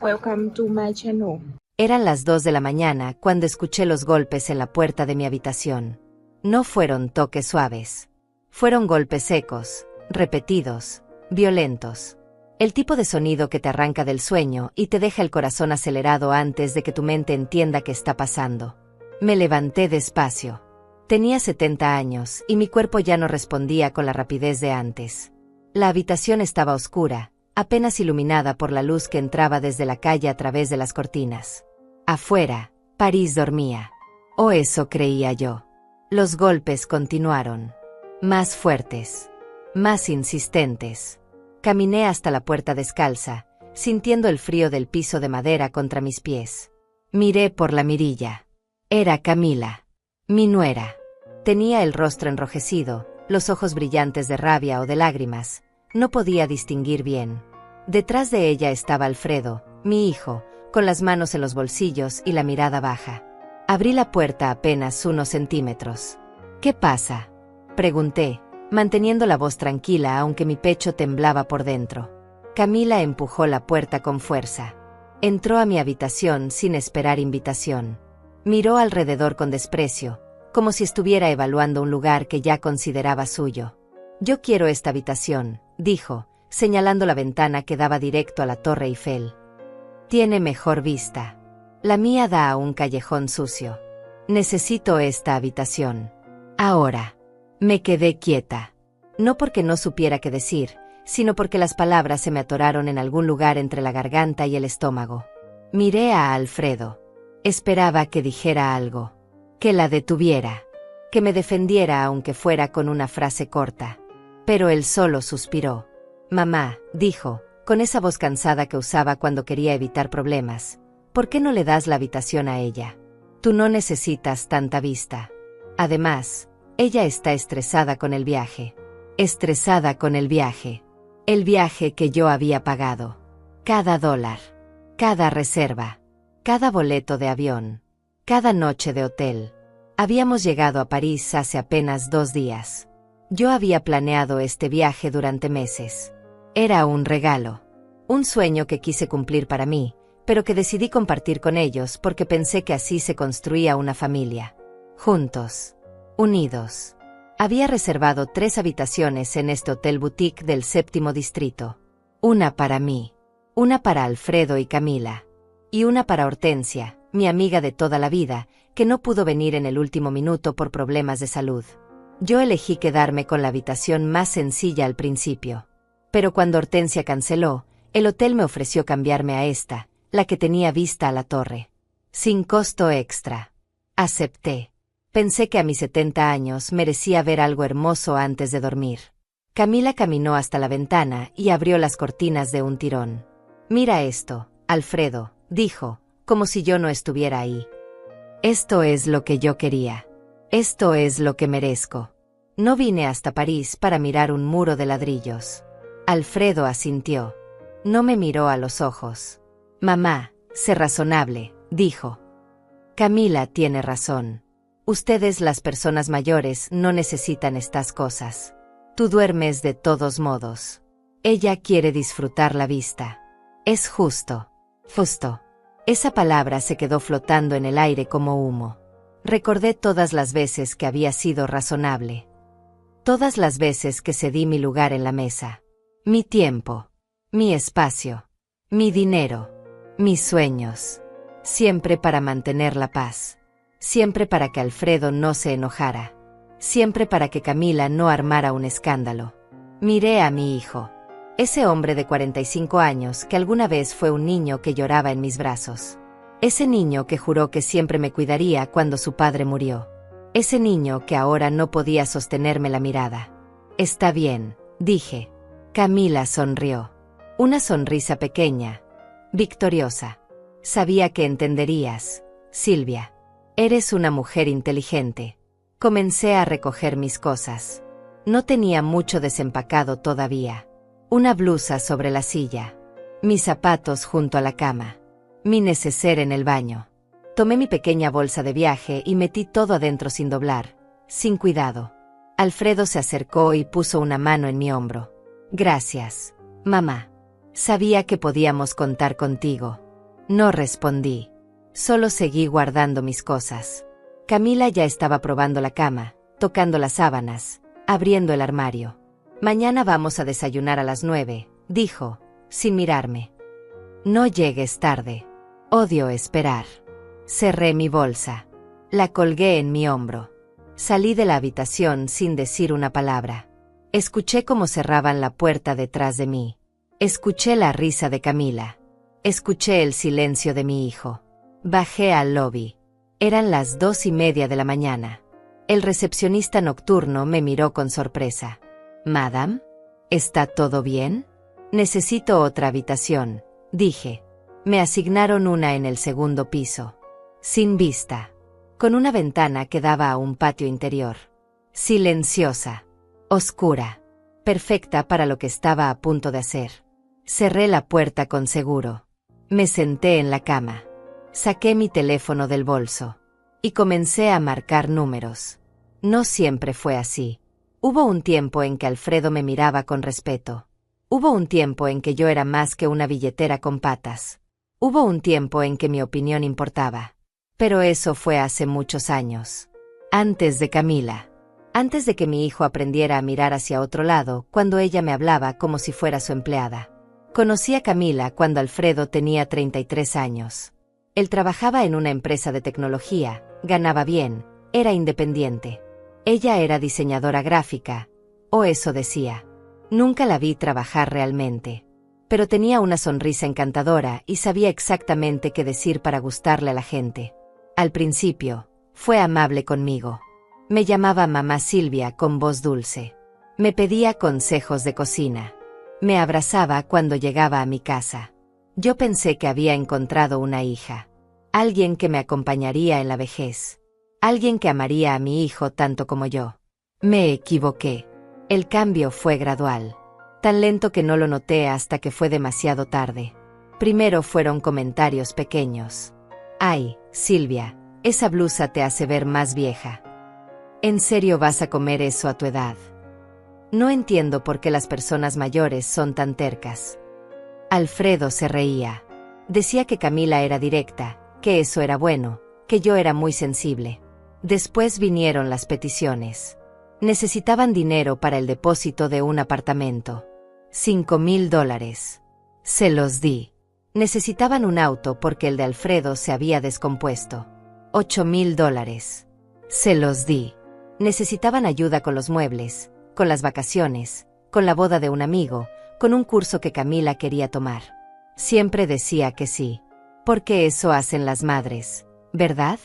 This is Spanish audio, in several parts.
Welcome to my channel. Eran las 2 de la mañana cuando escuché los golpes en la puerta de mi habitación. No fueron toques suaves. Fueron golpes secos, repetidos, violentos. El tipo de sonido que te arranca del sueño y te deja el corazón acelerado antes de que tu mente entienda qué está pasando. Me levanté despacio. Tenía 70 años y mi cuerpo ya no respondía con la rapidez de antes. La habitación estaba oscura, apenas iluminada por la luz que entraba desde la calle a través de las cortinas. Afuera, París dormía. O eso creía yo. Los golpes continuaron. Más fuertes. Más insistentes. Caminé hasta la puerta descalza, sintiendo el frío del piso de madera contra mis pies. Miré por la mirilla. Era Camila. Mi nuera. Tenía el rostro enrojecido, los ojos brillantes de rabia o de lágrimas. No podía distinguir bien. Detrás de ella estaba Alfredo, mi hijo, con las manos en los bolsillos y la mirada baja. Abrí la puerta apenas unos centímetros. ¿Qué pasa?, pregunté, manteniendo la voz tranquila aunque mi pecho temblaba por dentro. Camila empujó la puerta con fuerza. Entró a mi habitación sin esperar invitación. Miró alrededor con desprecio, como si estuviera evaluando un lugar que ya consideraba suyo. «Yo quiero esta habitación», dijo, señalando la ventana que daba directo a la Torre Eiffel. «Tiene mejor vista. La mía da a un callejón sucio. Necesito esta habitación. Ahora». Me quedé quieta. No porque no supiera qué decir, sino porque las palabras se me atoraron en algún lugar entre la garganta y el estómago. Miré a Alfredo. Esperaba que dijera algo. Que la detuviera. Que me defendiera aunque fuera con una frase corta. Pero él solo suspiró. «Mamá», dijo, con esa voz cansada que usaba cuando quería evitar problemas, «¿por qué no le das la habitación a ella? Tú no necesitas tanta vista. Además, ella está estresada con el viaje». Estresada con el viaje. El viaje que yo había pagado. Cada dólar. Cada reserva. Cada boleto de avión. Cada noche de hotel. Habíamos llegado a París hace apenas 2 días. Yo había planeado este viaje durante meses. Era un regalo. Un sueño que quise cumplir para mí, pero que decidí compartir con ellos porque pensé que así se construía una familia. Juntos. Unidos. Había reservado 3 habitaciones en este hotel boutique del 7º distrito. Una para mí. Una para Alfredo y Camila. Y una para Hortensia, mi amiga de toda la vida, que no pudo venir en el último minuto por problemas de salud. Yo elegí quedarme con la habitación más sencilla al principio. Pero cuando Hortensia canceló, el hotel me ofreció cambiarme a esta, la que tenía vista a la torre. Sin costo extra. Acepté. Pensé que a mis 70 años merecía ver algo hermoso antes de dormir. Camila caminó hasta la ventana y abrió las cortinas de un tirón. «Mira esto, Alfredo», dijo, como si yo no estuviera ahí. «Esto es lo que yo quería. Esto es lo que merezco. No vine hasta París para mirar un muro de ladrillos». Alfredo asintió. No me miró a los ojos. «Mamá, sé razonable», dijo. «Camila tiene razón. Ustedes, las personas mayores, no necesitan estas cosas. Tú duermes de todos modos. Ella quiere disfrutar la vista. Es justo». Justo. Esa palabra se quedó flotando en el aire como humo. Recordé todas las veces que había sido razonable. Todas las veces que cedí mi lugar en la mesa. Mi tiempo. Mi espacio. Mi dinero. Mis sueños. Siempre para mantener la paz. Siempre para que Alfredo no se enojara. Siempre para que Camila no armara un escándalo. Miré a mi hijo. Ese hombre de 45 años que alguna vez fue un niño que lloraba en mis brazos. Ese niño que juró que siempre me cuidaría cuando su padre murió. Ese niño que ahora no podía sostenerme la mirada. «Está bien», dije. Camila sonrió. Una sonrisa pequeña. Victoriosa. «Sabía que entenderías, Silvia. Eres una mujer inteligente». Comencé a recoger mis cosas. No tenía mucho desempacado todavía. Una blusa sobre la silla. Mis zapatos junto a la cama. Mi neceser en el baño. Tomé mi pequeña bolsa de viaje y metí todo adentro sin doblar, sin cuidado. Alfredo se acercó y puso una mano en mi hombro. «Gracias, mamá. Sabía que podíamos contar contigo». No respondí. Solo seguí guardando mis cosas. Camila ya estaba probando la cama, tocando las sábanas, abriendo el armario. Mañana vamos a desayunar a las 9, dijo, sin mirarme. No llegues tarde. Odio esperar. Cerré mi bolsa. La colgué en mi hombro. Salí de la habitación sin decir una palabra. Escuché cómo cerraban la puerta detrás de mí. Escuché la risa de Camila. Escuché el silencio de mi hijo. Bajé al lobby. Eran las 2:30 de la mañana. El recepcionista nocturno me miró con sorpresa. «Madame, ¿está todo bien?» «Necesito otra habitación», dije. Me asignaron una en el segundo piso. Sin vista. Con una ventana que daba a un patio interior. Silenciosa. Oscura. Perfecta para lo que estaba a punto de hacer. Cerré la puerta con seguro. Me senté en la cama. Saqué mi teléfono del bolso. Y comencé a marcar números. No siempre fue así. Hubo un tiempo en que Alfredo me miraba con respeto. Hubo un tiempo en que yo era más que una billetera con patas. Hubo un tiempo en que mi opinión importaba. Pero eso fue hace muchos años. Antes de Camila. Antes de que mi hijo aprendiera a mirar hacia otro lado cuando ella me hablaba como si fuera su empleada. Conocí a Camila cuando Alfredo tenía 33 años. Él trabajaba en una empresa de tecnología, ganaba bien, era independiente. Ella era diseñadora gráfica, o eso decía. Nunca la vi trabajar realmente. Pero tenía una sonrisa encantadora y sabía exactamente qué decir para gustarle a la gente. Al principio, fue amable conmigo. Me llamaba mamá Silvia con voz dulce. Me pedía consejos de cocina. Me abrazaba cuando llegaba a mi casa. Yo pensé que había encontrado una hija. Alguien que me acompañaría en la vejez. Alguien que amaría a mi hijo tanto como yo. Me equivoqué. El cambio fue gradual. Tan lento que no lo noté hasta que fue demasiado tarde. Primero fueron comentarios pequeños. «Ay, Silvia, esa blusa te hace ver más vieja. ¿En serio vas a comer eso a tu edad? No entiendo por qué las personas mayores son tan tercas». Alfredo se reía. Decía que Camila era directa, que eso era bueno, que yo era muy sensible. Después vinieron las peticiones. Necesitaban dinero para el depósito de un apartamento. $5,000. Se los di. Necesitaban un auto porque el de Alfredo se había descompuesto. $8,000. Se los di. Necesitaban ayuda con los muebles, con las vacaciones, con la boda de un amigo, con un curso que Camila quería tomar. Siempre decía que sí. Porque eso hacen las madres, ¿verdad?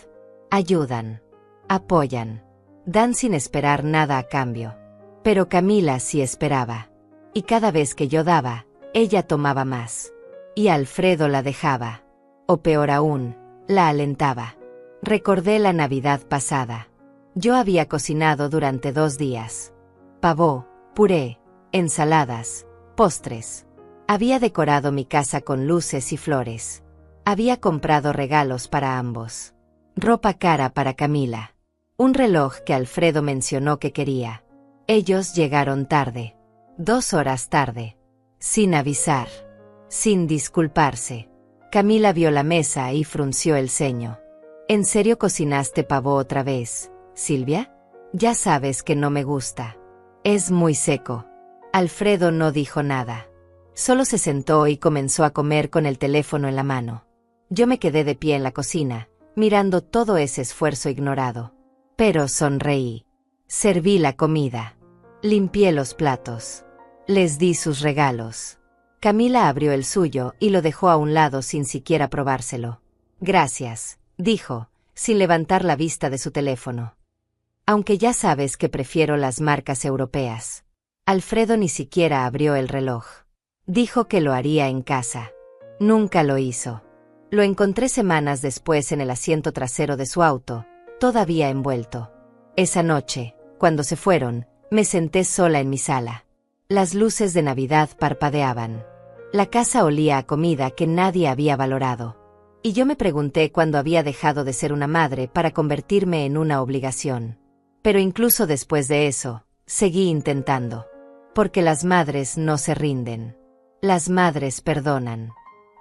Ayudan. Apoyan. Dan sin esperar nada a cambio. Pero Camila sí esperaba. Y cada vez que yo daba, ella tomaba más. Y Alfredo la dejaba. O peor aún, la alentaba. Recordé la Navidad pasada. Yo había cocinado durante 2 días. Pavó, puré, ensaladas, postres. Había decorado mi casa con luces y flores. Había comprado regalos para ambos. Ropa cara para Camila. Un reloj que Alfredo mencionó que quería. Ellos llegaron tarde. 2 horas tarde. Sin avisar. Sin disculparse. Camila vio la mesa y frunció el ceño. ¿En serio cocinaste pavó otra vez, Silvia? Ya sabes que no me gusta. Es muy seco. Alfredo no dijo nada. Solo se sentó y comenzó a comer con el teléfono en la mano. Yo me quedé de pie en la cocina, mirando todo ese esfuerzo ignorado. Pero sonreí. Serví la comida. Limpié los platos. Les di sus regalos. Camila abrió el suyo y lo dejó a un lado sin siquiera probárselo. «Gracias», dijo, sin levantar la vista de su teléfono. «Aunque ya sabes que prefiero las marcas europeas». Alfredo ni siquiera abrió el reloj. Dijo que lo haría en casa. Nunca lo hizo. Lo encontré semanas después en el asiento trasero de su auto, todavía envuelto. Esa noche, cuando se fueron, me senté sola en mi sala. Las luces de Navidad parpadeaban. La casa olía a comida que nadie había valorado. Y yo me pregunté cuándo había dejado de ser una madre para convertirme en una obligación. Pero incluso después de eso, seguí intentando. Porque las madres no se rinden. Las madres perdonan.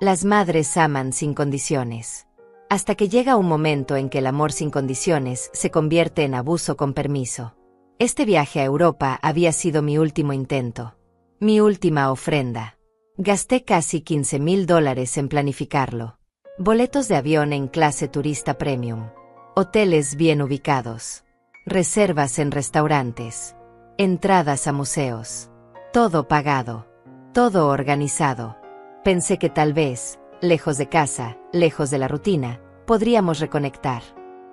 Las madres aman sin condiciones. Hasta que llega un momento en que el amor sin condiciones se convierte en abuso con permiso. Este viaje a Europa había sido mi último intento. Mi última ofrenda. Gasté casi $15,000 en planificarlo. Boletos de avión en clase turista premium. Hoteles bien ubicados. Reservas en restaurantes. Entradas a museos. Todo pagado. Todo organizado. Pensé que tal vez, lejos de casa, lejos de la rutina, podríamos reconectar.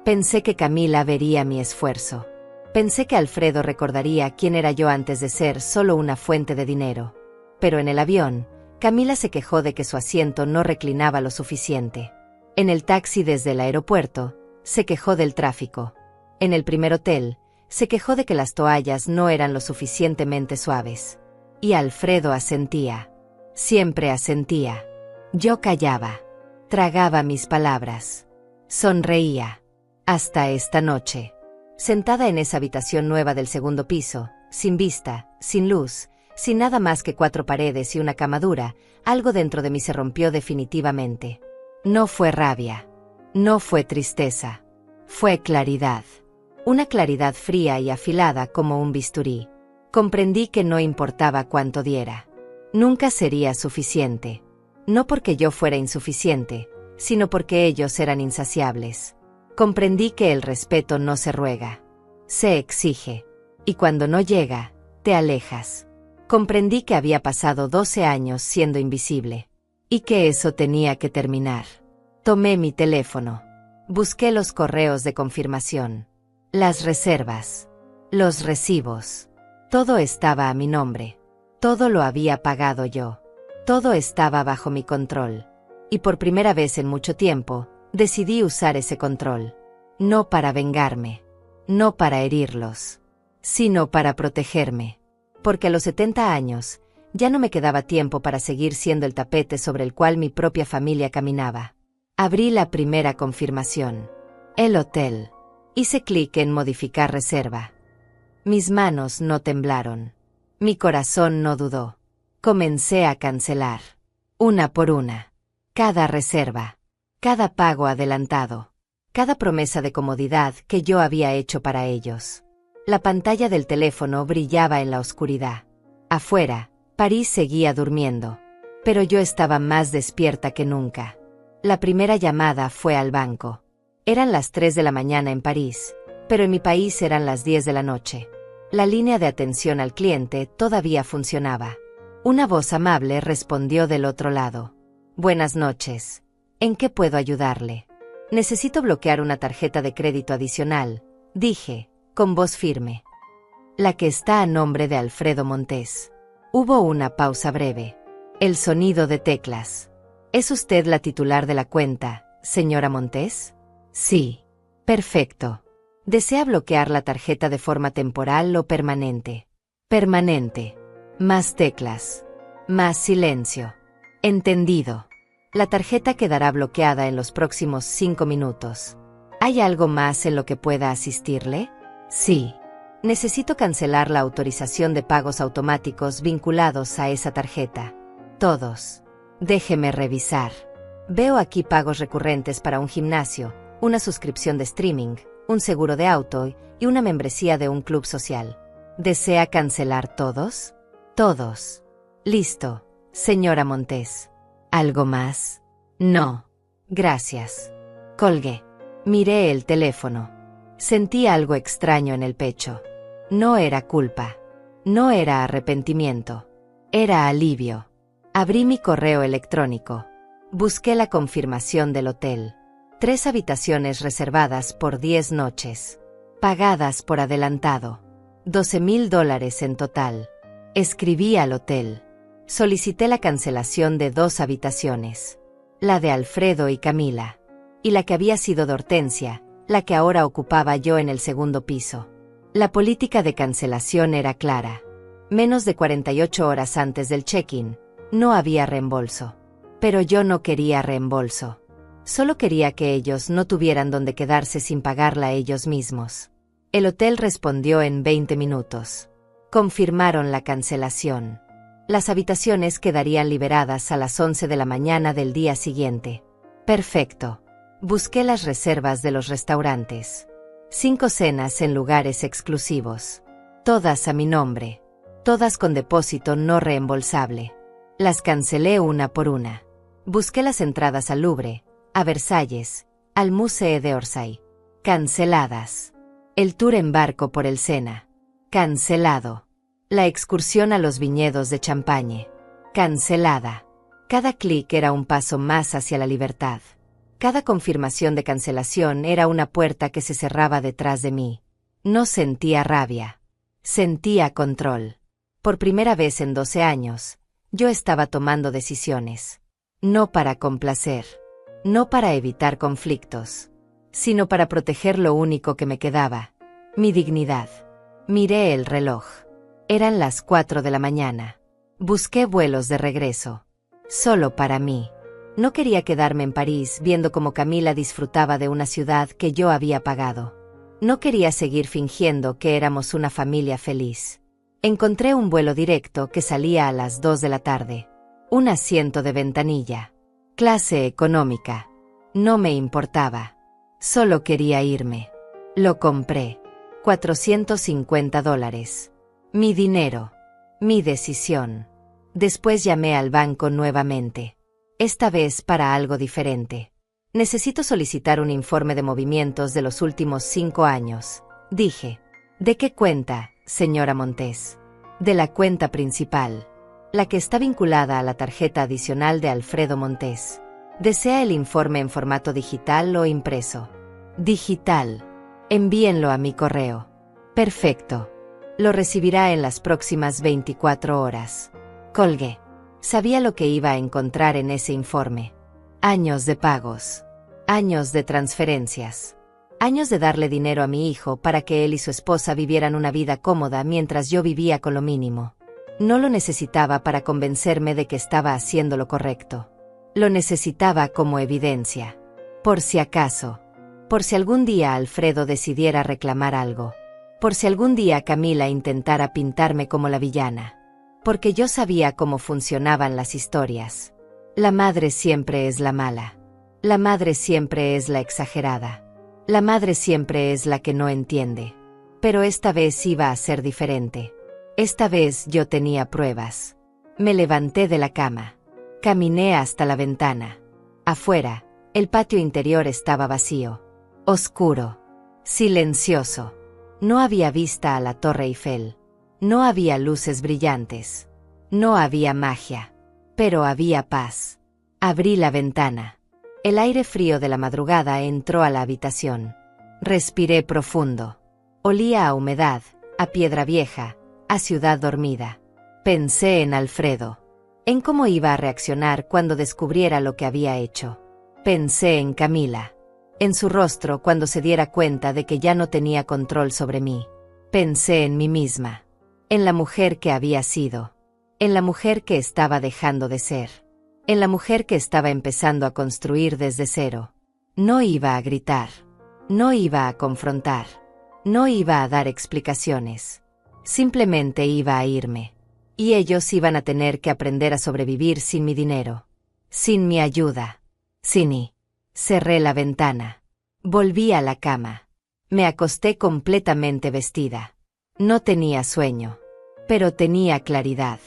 Pensé que Camila vería mi esfuerzo. Pensé que Alfredo recordaría quién era yo antes de ser solo una fuente de dinero. Pero en el avión, Camila se quejó de que su asiento no reclinaba lo suficiente. En el taxi desde el aeropuerto, se quejó del tráfico. En el primer hotel, se quejó de que las toallas no eran lo suficientemente suaves. Y Alfredo asentía. Siempre asentía. Yo callaba. Tragaba mis palabras. Sonreía. Hasta esta noche. Sentada en esa habitación nueva del segundo piso, sin vista, sin luz, sin nada más que 4 paredes y una cama dura, algo dentro de mí se rompió definitivamente. No fue rabia. No fue tristeza. Fue claridad. Una claridad fría y afilada como un bisturí. Comprendí que no importaba cuánto diera. Nunca sería suficiente. No porque yo fuera insuficiente, sino porque ellos eran insaciables. Comprendí que el respeto no se ruega. Se exige. Y cuando no llega, te alejas. Comprendí que había pasado 12 años siendo invisible. Y que eso tenía que terminar. Tomé mi teléfono. Busqué los correos de confirmación. Las reservas. Los recibos. Todo estaba a mi nombre. Todo lo había pagado yo. Todo estaba bajo mi control. Y por primera vez en mucho tiempo, decidí usar ese control. No para vengarme. No para herirlos. Sino para protegerme. Porque a los 70 años, ya no me quedaba tiempo para seguir siendo el tapete sobre el cual mi propia familia caminaba. Abrí la primera confirmación. El hotel. Hice clic en modificar reserva. Mis manos no temblaron. Mi corazón no dudó. Comencé a cancelar. Una por una. Cada reserva. Cada pago adelantado. Cada promesa de comodidad que yo había hecho para ellos. La pantalla del teléfono brillaba en la oscuridad. Afuera, París seguía durmiendo. Pero yo estaba más despierta que nunca. La primera llamada fue al banco. Eran las 3 de la mañana en París, pero en mi país eran las 10 de la noche. La línea de atención al cliente todavía funcionaba. Una voz amable respondió del otro lado. Buenas noches. ¿En qué puedo ayudarle? Necesito bloquear una tarjeta de crédito adicional, dije, con voz firme. La que está a nombre de Alfredo Montes. Hubo una pausa breve. El sonido de teclas. ¿Es usted la titular de la cuenta, señora Montes? Sí. Perfecto. ¿Desea bloquear la tarjeta de forma temporal o permanente? Permanente. Más teclas. Más silencio. Entendido. La tarjeta quedará bloqueada en los próximos 5 minutos. ¿Hay algo más en lo que pueda asistirle? Sí. Necesito cancelar la autorización de pagos automáticos vinculados a esa tarjeta. Todos. Déjeme revisar. Veo aquí pagos recurrentes para un gimnasio, una suscripción de streaming, un seguro de auto y una membresía de un club social. ¿Desea cancelar todos? Todos. Listo, señora Montes. ¿Algo más? No. Gracias. Colgué. Miré el teléfono. Sentí algo extraño en el pecho. No era culpa. No era arrepentimiento. Era alivio. Abrí mi correo electrónico. Busqué la confirmación del hotel. 3 habitaciones reservadas por 10 noches. Pagadas por adelantado. $12,000 en total. Escribí al hotel. Solicité la cancelación de 2 habitaciones. La de Alfredo y Camila. Y la que había sido de Hortensia, la que ahora ocupaba yo en el segundo piso. La política de cancelación era clara. Menos de 48 horas antes del check-in, no había reembolso. Pero yo no quería reembolso. Solo quería que ellos no tuvieran donde quedarse sin pagarla ellos mismos. El hotel respondió en 20 minutos. Confirmaron la cancelación. Las habitaciones quedarían liberadas a las 11 de la mañana del día siguiente. Perfecto. Busqué las reservas de los restaurantes. 5 cenas en lugares exclusivos. Todas a mi nombre. Todas con depósito no reembolsable. Las cancelé una por una. Busqué las entradas al Louvre, a Versalles, al Musée d'Orsay. Canceladas. El tour en barco por el Sena. Cancelado. La excursión a los viñedos de Champagne. Cancelada. Cada clic era un paso más hacia la libertad. Cada confirmación de cancelación era una puerta que se cerraba detrás de mí. No sentía rabia. Sentía control. Por primera vez en 12 años, yo estaba tomando decisiones. No para complacer. No para evitar conflictos. Sino para proteger lo único que me quedaba. Mi dignidad. Miré el reloj. Eran las 4 de la mañana. Busqué vuelos de regreso. Solo para mí. No quería quedarme en París viendo cómo Camila disfrutaba de una ciudad que yo había pagado. No quería seguir fingiendo que éramos una familia feliz. Encontré un vuelo directo que salía a las 2 de la tarde. Un asiento de ventanilla. Clase económica. No me importaba. Solo quería irme. Lo compré. $450. Mi dinero. Mi decisión. Después llamé al banco nuevamente. Esta vez para algo diferente. Necesito solicitar un informe de movimientos de los últimos 5 años, dije. ¿De qué cuenta, señora Montes? De la cuenta principal. La que está vinculada a la tarjeta adicional de Alfredo Montes. ¿Desea el informe en formato digital o impreso? Digital. Envíenlo a mi correo. Perfecto. Lo recibirá en las próximas 24 horas. Colgué. Sabía lo que iba a encontrar en ese informe. Años de pagos. Años de transferencias. Años de darle dinero a mi hijo para que él y su esposa vivieran una vida cómoda mientras yo vivía con lo mínimo. No lo necesitaba para convencerme de que estaba haciendo lo correcto. Lo necesitaba como evidencia. Por si acaso. Por si algún día Alfredo decidiera reclamar algo. Por si algún día Camila intentara pintarme como la villana. Porque yo sabía cómo funcionaban las historias. La madre siempre es la mala. La madre siempre es la exagerada. La madre siempre es la que no entiende. Pero esta vez iba a ser diferente. Esta vez yo tenía pruebas. Me levanté de la cama. Caminé hasta la ventana. Afuera, el patio interior estaba vacío. Oscuro. Silencioso. No había vista a la Torre Eiffel. No había luces brillantes. No había magia. Pero había paz. Abrí la ventana. El aire frío de la madrugada entró a la habitación. Respiré profundo. Olía a humedad, a piedra vieja, a ciudad dormida. Pensé en Alfredo. En cómo iba a reaccionar cuando descubriera lo que había hecho. Pensé en Camila. En su rostro cuando se diera cuenta de que ya no tenía control sobre mí. Pensé en mí misma. En la mujer que había sido. En la mujer que estaba dejando de ser. En la mujer que estaba empezando a construir desde cero. No iba a gritar. No iba a confrontar. No iba a dar explicaciones. Simplemente iba a irme. Y ellos iban a tener que aprender a sobrevivir sin mi dinero. Sin mi ayuda. Sin mí. Cerré la ventana. Volví a la cama. Me acosté completamente vestida. No tenía sueño. Pero tenía claridad.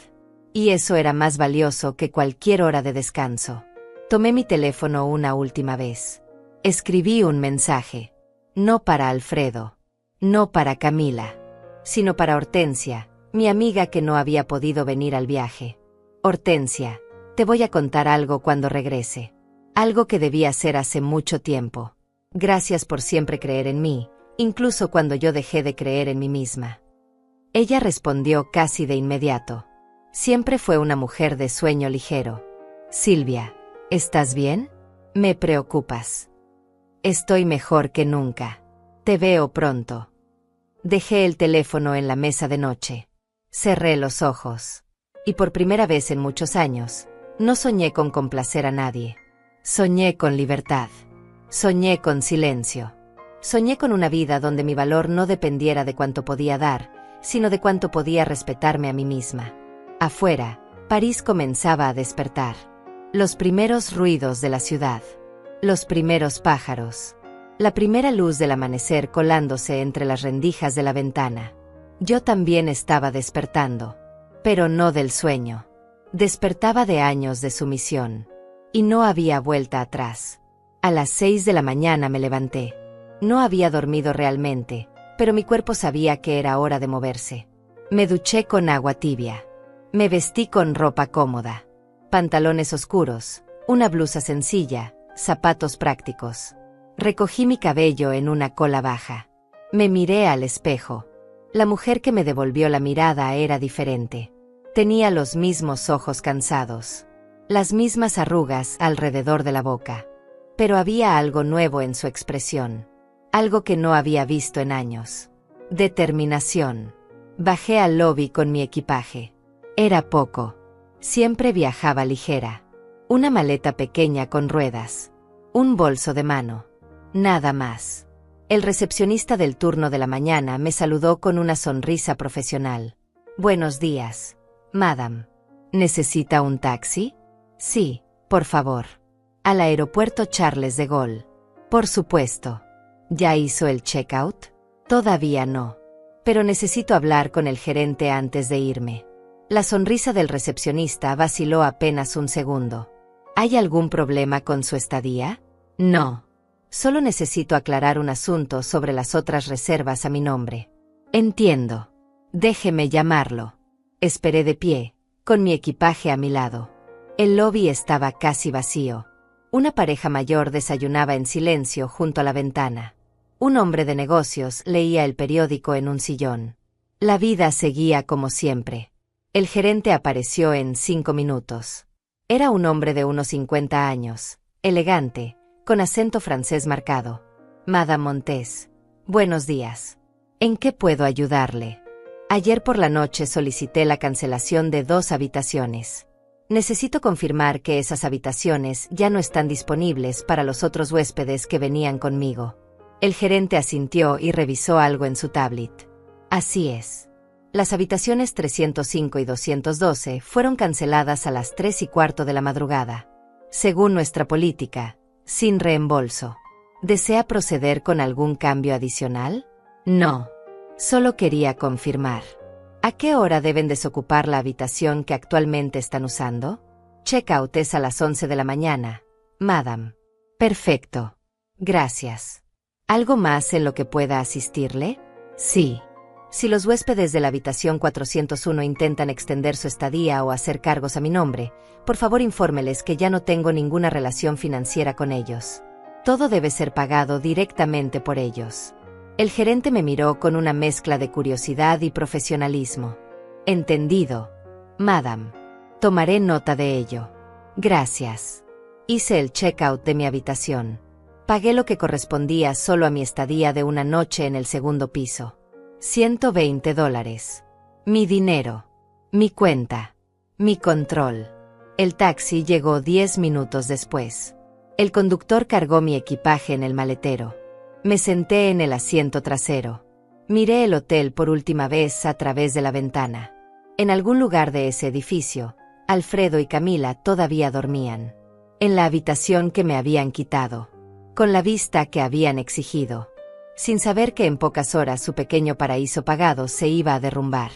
Y eso era más valioso que cualquier hora de descanso. Tomé mi teléfono una última vez. Escribí un mensaje. No para Alfredo. No para Camila. Sino para Hortensia, mi amiga que no había podido venir al viaje. Hortensia, te voy a contar algo cuando regrese. Algo que debí hacer hace mucho tiempo. Gracias por siempre creer en mí, incluso cuando yo dejé de creer en mí misma. Ella respondió casi de inmediato. Siempre fue una mujer de sueño ligero. Silvia, ¿estás bien? Me preocupas. Estoy mejor que nunca. Te veo pronto. Dejé el teléfono en la mesa de noche. Cerré los ojos. Y por primera vez en muchos años, no soñé con complacer a nadie. Soñé con libertad. Soñé con silencio. Soñé con una vida donde mi valor no dependiera de cuánto podía dar, sino de cuánto podía respetarme a mí misma. Afuera, París comenzaba a despertar. Los primeros ruidos de la ciudad. Los primeros pájaros. La primera luz del amanecer colándose entre las rendijas de la ventana. Yo también estaba despertando. Pero no del sueño. Despertaba de años de sumisión. Y no había vuelta atrás. A las 6 de la mañana me levanté. No había dormido realmente, pero mi cuerpo sabía que era hora de moverse. Me duché con agua tibia. Me vestí con ropa cómoda. Pantalones oscuros, una blusa sencilla, zapatos prácticos. Recogí mi cabello en una cola baja. Me miré al espejo. La mujer que me devolvió la mirada era diferente. Tenía los mismos ojos cansados. Las mismas arrugas alrededor de la boca. Pero había algo nuevo en su expresión. Algo que no había visto en años. Determinación. Bajé al lobby con mi equipaje. Era poco. Siempre viajaba ligera. Una maleta pequeña con ruedas. Un bolso de mano. Nada más. El recepcionista del turno de la mañana me saludó con una sonrisa profesional. Buenos días, madame. ¿Necesita un taxi? Sí, por favor. Al aeropuerto Charles de Gaulle. Por supuesto. ¿Ya hizo el checkout? Todavía no. Pero necesito hablar con el gerente antes de irme. La sonrisa del recepcionista vaciló apenas un segundo. ¿Hay algún problema con su estadía? No. Solo necesito aclarar un asunto sobre las otras reservas a mi nombre. Entiendo. Déjeme llamarlo. Esperé de pie, con mi equipaje a mi lado. El lobby estaba casi vacío. Una pareja mayor desayunaba en silencio junto a la ventana. Un hombre de negocios leía el periódico en un sillón. La vida seguía como siempre. El gerente apareció en 5 minutos. Era un hombre de unos 50 años, elegante, con acento francés marcado. Madame Montes. Buenos días. ¿En qué puedo ayudarle? Ayer por la noche solicité la cancelación de 2 habitaciones. Necesito confirmar que esas habitaciones ya no están disponibles para los otros huéspedes que venían conmigo. El gerente asintió y revisó algo en su tablet. Así es. Las habitaciones 305 y 212 fueron canceladas a las 3:15 de la madrugada. Según nuestra política, sin reembolso. ¿Desea proceder con algún cambio adicional? No. Solo quería confirmar. ¿A qué hora deben desocupar la habitación que actualmente están usando? Checkout es a las 11 de la mañana, madame. Perfecto. Gracias. ¿Algo más en lo que pueda asistirle? Sí. Si los huéspedes de la habitación 401 intentan extender su estadía o hacer cargos a mi nombre, por favor infórmeles que ya no tengo ninguna relación financiera con ellos. Todo debe ser pagado directamente por ellos. El gerente me miró con una mezcla de curiosidad y profesionalismo. Entendido, madame. Tomaré nota de ello. Gracias. Hice el checkout de mi habitación. Pagué lo que correspondía solo a mi estadía de una noche en el segundo piso. $120. Mi dinero. Mi cuenta. Mi control. El taxi llegó 10 minutos después. El conductor cargó mi equipaje en el maletero. Me senté en el asiento trasero. Miré el hotel por última vez a través de la ventana. En algún lugar de ese edificio, Alfredo y Camila todavía dormían. En la habitación que me habían quitado. Con la vista que habían exigido. Sin saber que en pocas horas su pequeño paraíso pagado se iba a derrumbar.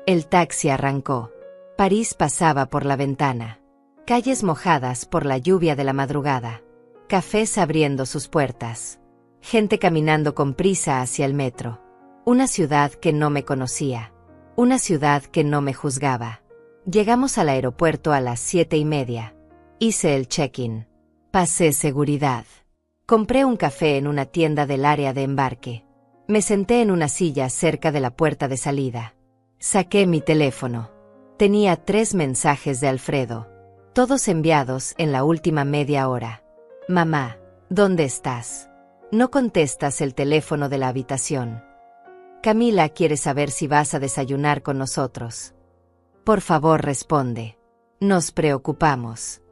El taxi arrancó. París pasaba por la ventana. Calles mojadas por la lluvia de la madrugada. Cafés abriendo sus puertas. Gente caminando con prisa hacia el metro. Una ciudad que no me conocía. Una ciudad que no me juzgaba. Llegamos al aeropuerto a las 7:30. Hice el check-in. Pasé seguridad. Compré un café en una tienda del área de embarque. Me senté en una silla cerca de la puerta de salida. Saqué mi teléfono. Tenía 3 mensajes de Alfredo. Todos enviados en la última media hora. Mamá, ¿dónde estás? No contestas el teléfono de la habitación. Camila quiere saber si vas a desayunar con nosotros. Por favor, responde. Nos preocupamos.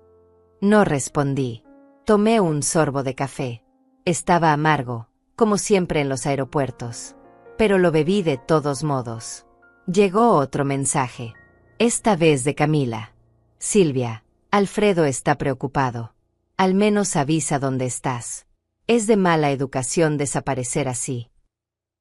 No respondí. Tomé un sorbo de café. Estaba amargo, como siempre en los aeropuertos. Pero lo bebí de todos modos. Llegó otro mensaje. Esta vez de Camila. Silvia, Alfredo está preocupado. Al menos avisa dónde estás. Es de mala educación desaparecer así.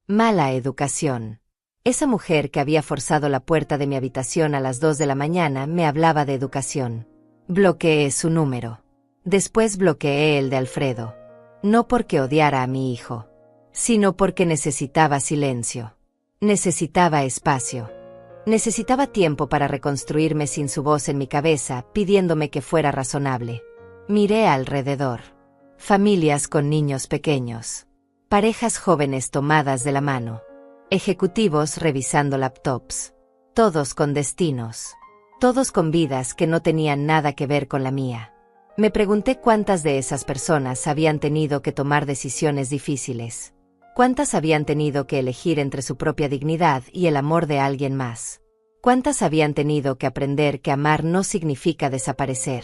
Mala educación. Esa mujer que había forzado la puerta de mi habitación a las 2 de la mañana me hablaba de educación. Bloqueé su número. Después bloqueé el de Alfredo. No porque odiara a mi hijo, sino porque necesitaba silencio. Necesitaba espacio. Necesitaba tiempo para reconstruirme sin su voz en mi cabeza, pidiéndome que fuera razonable. Miré alrededor. Familias con niños pequeños. Parejas jóvenes tomadas de la mano. Ejecutivos revisando laptops. Todos con destinos. Todos con vidas que no tenían nada que ver con la mía. Me pregunté cuántas de esas personas habían tenido que tomar decisiones difíciles. ¿Cuántas habían tenido que elegir entre su propia dignidad y el amor de alguien más? ¿Cuántas habían tenido que aprender que amar no significa desaparecer?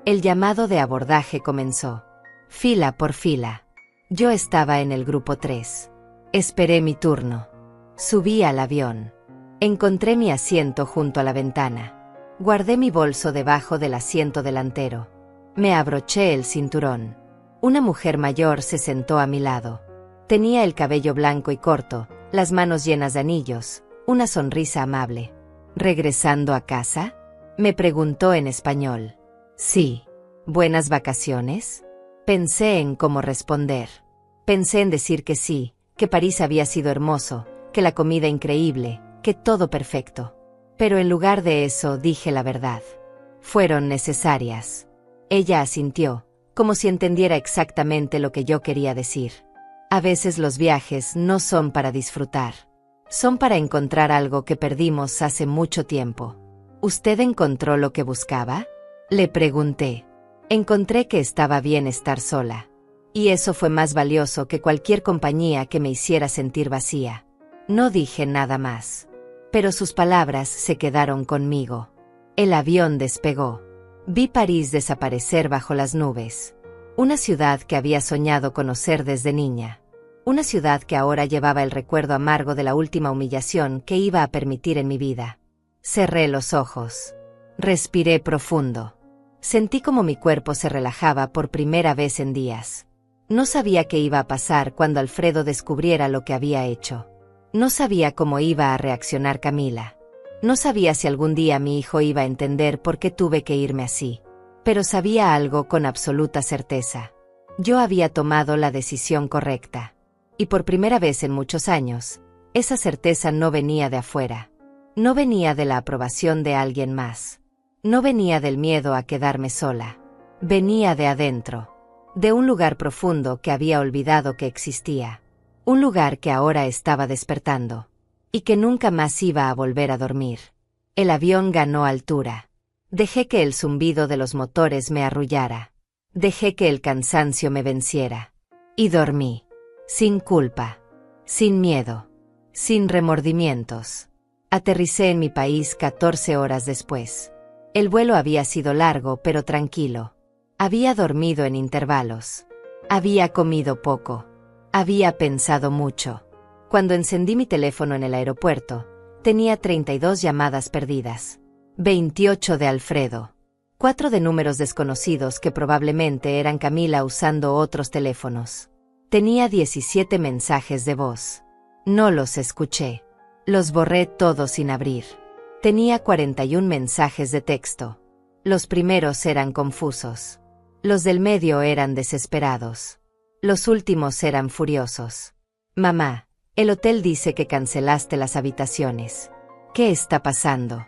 El llamado de abordaje comenzó. Fila por fila. Yo estaba en el grupo 3. Esperé mi turno. Subí al avión. Encontré mi asiento junto a la ventana. Guardé mi bolso debajo del asiento delantero. Me abroché el cinturón. Una mujer mayor se sentó a mi lado. Tenía el cabello blanco y corto, las manos llenas de anillos, una sonrisa amable. ¿Regresando a casa?, me preguntó en español. Sí. ¿Buenas vacaciones? Pensé en cómo responder. Pensé en decir que sí, que París había sido hermoso, que la comida increíble, que todo perfecto. Pero en lugar de eso dije la verdad. Fueron necesarias. Ella asintió, como si entendiera exactamente lo que yo quería decir. A veces los viajes no son para disfrutar. Son para encontrar algo que perdimos hace mucho tiempo. ¿Usted encontró lo que buscaba?, le pregunté. Encontré que estaba bien estar sola. Y eso fue más valioso que cualquier compañía que me hiciera sentir vacía. No dije nada más. Pero sus palabras se quedaron conmigo. El avión despegó. Vi París desaparecer bajo las nubes. Una ciudad que había soñado conocer desde niña. Una ciudad que ahora llevaba el recuerdo amargo de la última humillación que iba a permitir en mi vida. Cerré los ojos. Respiré profundo. Sentí como mi cuerpo se relajaba por primera vez en días. No sabía qué iba a pasar cuando Alfredo descubriera lo que había hecho. No sabía cómo iba a reaccionar Camila. No sabía si algún día mi hijo iba a entender por qué tuve que irme así. Pero sabía algo con absoluta certeza. Yo había tomado la decisión correcta. Y por primera vez en muchos años, esa certeza no venía de afuera. No venía de la aprobación de alguien más. No venía del miedo a quedarme sola. Venía de adentro. De un lugar profundo que había olvidado que existía. Un lugar que ahora estaba despertando. Y que nunca más iba a volver a dormir. El avión ganó altura. Dejé que el zumbido de los motores me arrullara. Dejé que el cansancio me venciera. Y dormí. Sin culpa. Sin miedo. Sin remordimientos. Aterricé en mi país 14 horas después. El vuelo había sido largo pero tranquilo. Había dormido en intervalos. Había comido poco. Había pensado mucho. Cuando encendí mi teléfono en el aeropuerto, tenía 32 llamadas perdidas. 28 de Alfredo. 4 de números desconocidos que probablemente eran Camila usando otros teléfonos. Tenía 17 mensajes de voz. No los escuché. Los borré todos sin abrir. Tenía 41 mensajes de texto. Los primeros eran confusos. Los del medio eran desesperados. Los últimos eran furiosos. Mamá, el hotel dice que cancelaste las habitaciones. ¿Qué está pasando?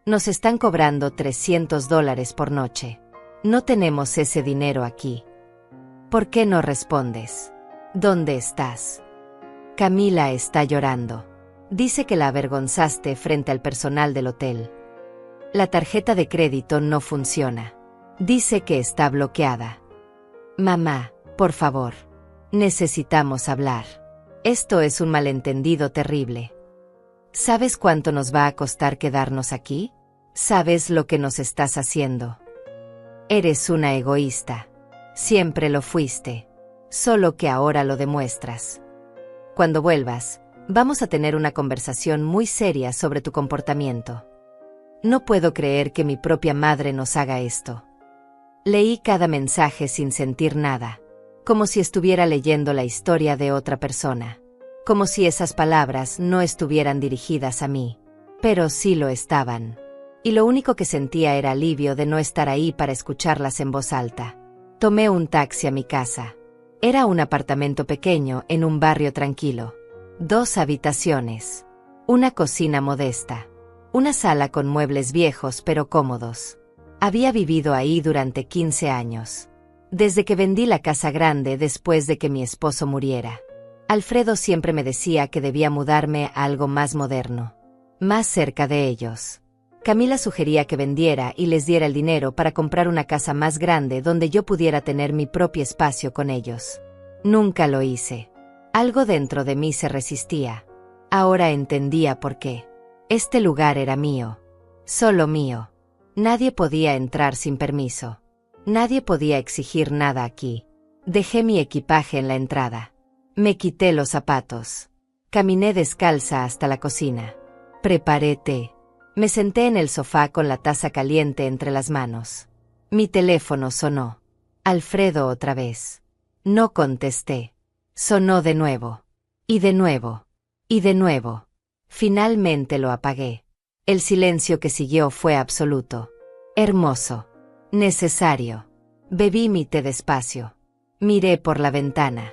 Nos están cobrando $300 por noche. No tenemos ese dinero aquí. ¿Por qué no respondes? ¿Dónde estás? Camila está llorando. Dice que la avergonzaste frente al personal del hotel. La tarjeta de crédito no funciona. Dice que está bloqueada. Mamá, por favor. Necesitamos hablar. Esto es un malentendido terrible. ¿Sabes cuánto nos va a costar quedarnos aquí? ¿Sabes lo que nos estás haciendo? Eres una egoísta. Siempre lo fuiste. Solo que ahora lo demuestras. Cuando vuelvas, vamos a tener una conversación muy seria sobre tu comportamiento. No puedo creer que mi propia madre nos haga esto. Leí cada mensaje sin sentir nada, como si estuviera leyendo la historia de otra persona, como si esas palabras no estuvieran dirigidas a mí, pero sí lo estaban. Y lo único que sentía era alivio de no estar ahí para escucharlas en voz alta. Tomé un taxi a mi casa. Era un apartamento pequeño en un barrio tranquilo. 2 habitaciones. Una cocina modesta. Una sala con muebles viejos pero cómodos. Había vivido ahí durante 15 años. Desde que vendí la casa grande después de que mi esposo muriera. Alfredo siempre me decía que debía mudarme a algo más moderno. Más cerca de ellos. Camila sugería que vendiera y les diera el dinero para comprar una casa más grande donde yo pudiera tener mi propio espacio con ellos. Nunca lo hice. Algo dentro de mí se resistía. Ahora entendía por qué. Este lugar era mío. Solo mío. Nadie podía entrar sin permiso. Nadie podía exigir nada aquí. Dejé mi equipaje en la entrada. Me quité los zapatos. Caminé descalza hasta la cocina. Preparé té. Me senté en el sofá con la taza caliente entre las manos. Mi teléfono sonó. Alfredo otra vez. No contesté. Sonó de nuevo. Y de nuevo. Y de nuevo. Finalmente lo apagué. El silencio que siguió fue absoluto. Hermoso. Necesario. Bebí mi té despacio. Miré por la ventana.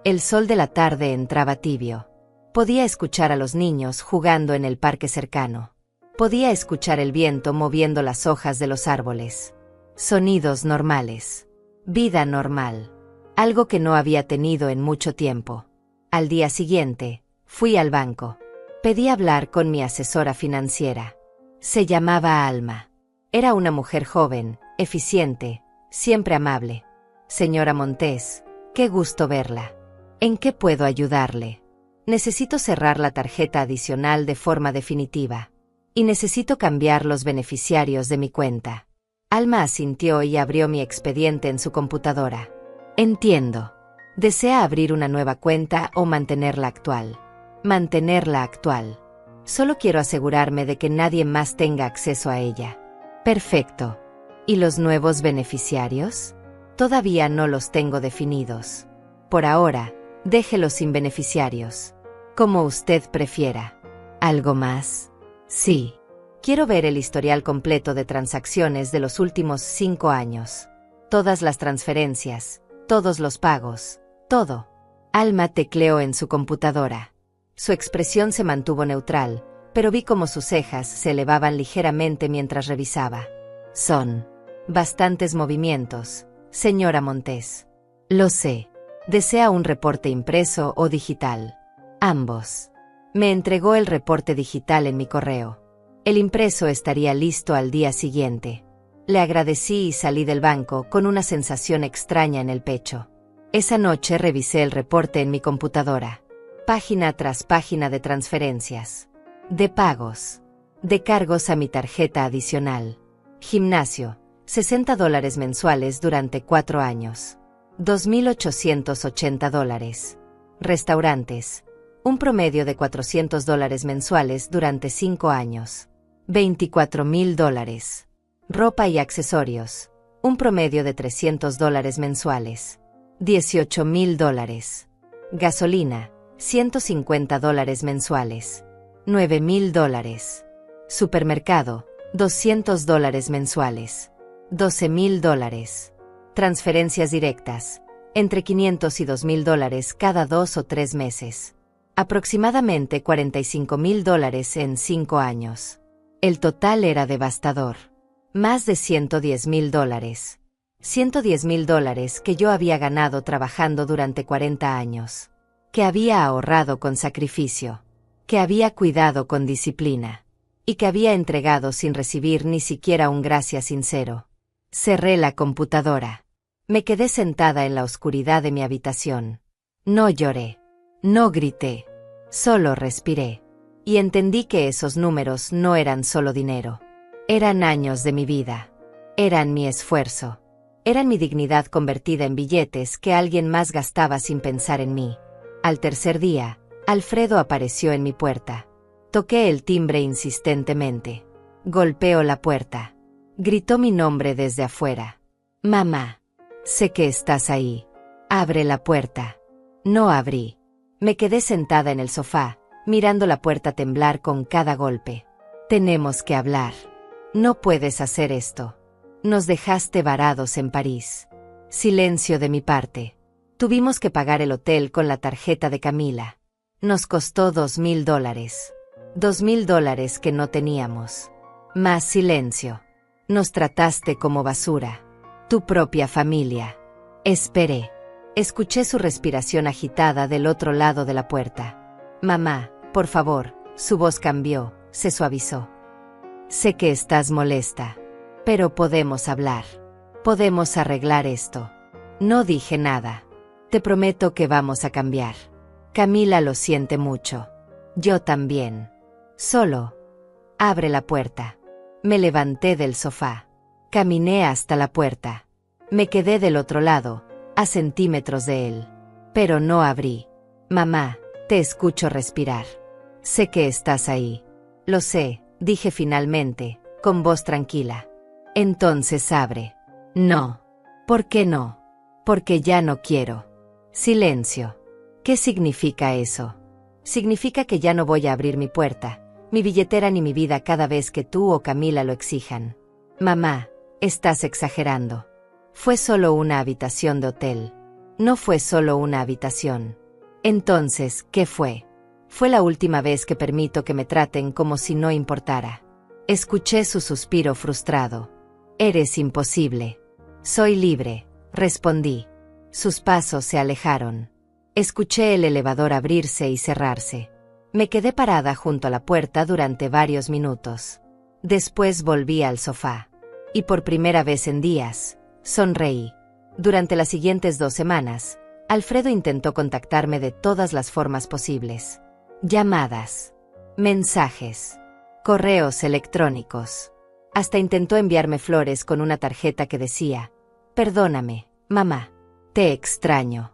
El sol de la tarde entraba tibio. Podía escuchar a los niños jugando en el parque cercano. Podía escuchar el viento moviendo las hojas de los árboles. Sonidos normales. Vida normal. Algo que no había tenido en mucho tiempo. Al día siguiente, fui al banco. Pedí hablar con mi asesora financiera. Se llamaba Alma. Era una mujer joven, eficiente, siempre amable. Señora Montes, qué gusto verla. ¿En qué puedo ayudarle? Necesito cerrar la tarjeta adicional de forma definitiva. Y necesito cambiar los beneficiarios de mi cuenta. Alma asintió y abrió mi expediente en su computadora. Entiendo. ¿Desea abrir una nueva cuenta o mantenerla actual? Mantenerla actual. Solo quiero asegurarme de que nadie más tenga acceso a ella. Perfecto. ¿Y los nuevos beneficiarios? Todavía no los tengo definidos. Por ahora, déjelos sin beneficiarios. Como usted prefiera. ¿Algo más? Sí. Quiero ver el historial completo de transacciones de los últimos 5 años. Todas las transferencias, todos los pagos, todo. Alma tecleó en su computadora. Su expresión se mantuvo neutral, pero vi cómo sus cejas se elevaban ligeramente mientras revisaba. Son bastantes movimientos, señora Montes. Lo sé. ¿Desea un reporte impreso o digital? Ambos. Me entregó el reporte digital en mi correo. El impreso estaría listo al día siguiente. Le agradecí y salí del banco con una sensación extraña en el pecho. Esa noche revisé el reporte en mi computadora. Página tras página de transferencias. De pagos. De cargos a mi tarjeta adicional. Gimnasio. $60 mensuales durante 4 años. $2,880. Restaurantes. Un promedio de $400 mensuales durante 5 años. $24,000. Ropa y accesorios. Un promedio de $300 mensuales. $18,000. Gasolina. $150 mensuales. $9,000. Supermercado. $200 mensuales. $12,000. Transferencias directas. Entre $500 y $2,000 cada 2 o 3 meses. Aproximadamente $45,000 en 5 años. El total era devastador. Más de $110,000. $110,000 que yo había ganado trabajando durante 40 años. Que había ahorrado con sacrificio. Que había cuidado con disciplina. Y que había entregado sin recibir ni siquiera un gracias sincero. Cerré la computadora. Me quedé sentada en la oscuridad de mi habitación. No lloré. No grité. Solo respiré. Y entendí que esos números no eran solo dinero. Eran años de mi vida. Eran mi esfuerzo. Eran mi dignidad convertida en billetes que alguien más gastaba sin pensar en mí. Al tercer día, Alfredo apareció en mi puerta. Toqué el timbre insistentemente. Golpeo la puerta. Gritó mi nombre desde afuera. Mamá. Sé que estás ahí. Abre la puerta. No abrí. Me quedé sentada en el sofá, mirando la puerta temblar con cada golpe. Tenemos que hablar. No puedes hacer esto. Nos dejaste varados en París. Silencio de mi parte. Tuvimos que pagar el hotel con la tarjeta de Camila. Nos costó $2,000. $2,000 que no teníamos. Más silencio. Nos trataste como basura. Tu propia familia. Esperé. Escuché su respiración agitada del otro lado de la puerta. Mamá, por favor. Su voz cambió, se suavizó. Sé que estás molesta. Pero podemos hablar. Podemos arreglar esto. No dije nada. Te prometo que vamos a cambiar. Camila lo siente mucho. Yo también. Solo. Abre la puerta. Me levanté del sofá. Caminé hasta la puerta. Me quedé del otro lado, a centímetros de él. Pero no abrí. Mamá, te escucho respirar. Sé que estás ahí. Lo sé, dije finalmente, con voz tranquila. Entonces abre. No. ¿Por qué no? Porque ya no quiero. Silencio. ¿Qué significa eso? Significa que ya no voy a abrir mi puerta, mi billetera ni mi vida cada vez que tú o Camila lo exijan. Mamá, estás exagerando. Fue solo una habitación de hotel. No fue solo una habitación. Entonces, ¿qué fue? Fue la última vez que permito que me traten como si no importara. Escuché su suspiro frustrado. Eres imposible. Soy libre, respondí. Sus pasos se alejaron. Escuché el elevador abrirse y cerrarse. Me quedé parada junto a la puerta durante varios minutos. Después volví al sofá. Y por primera vez en días, sonreí. Durante las siguientes 2 semanas, Alfredo intentó contactarme de todas las formas posibles. Llamadas, mensajes, correos electrónicos. Hasta intentó enviarme flores con una tarjeta que decía: «Perdóname, mamá, te extraño».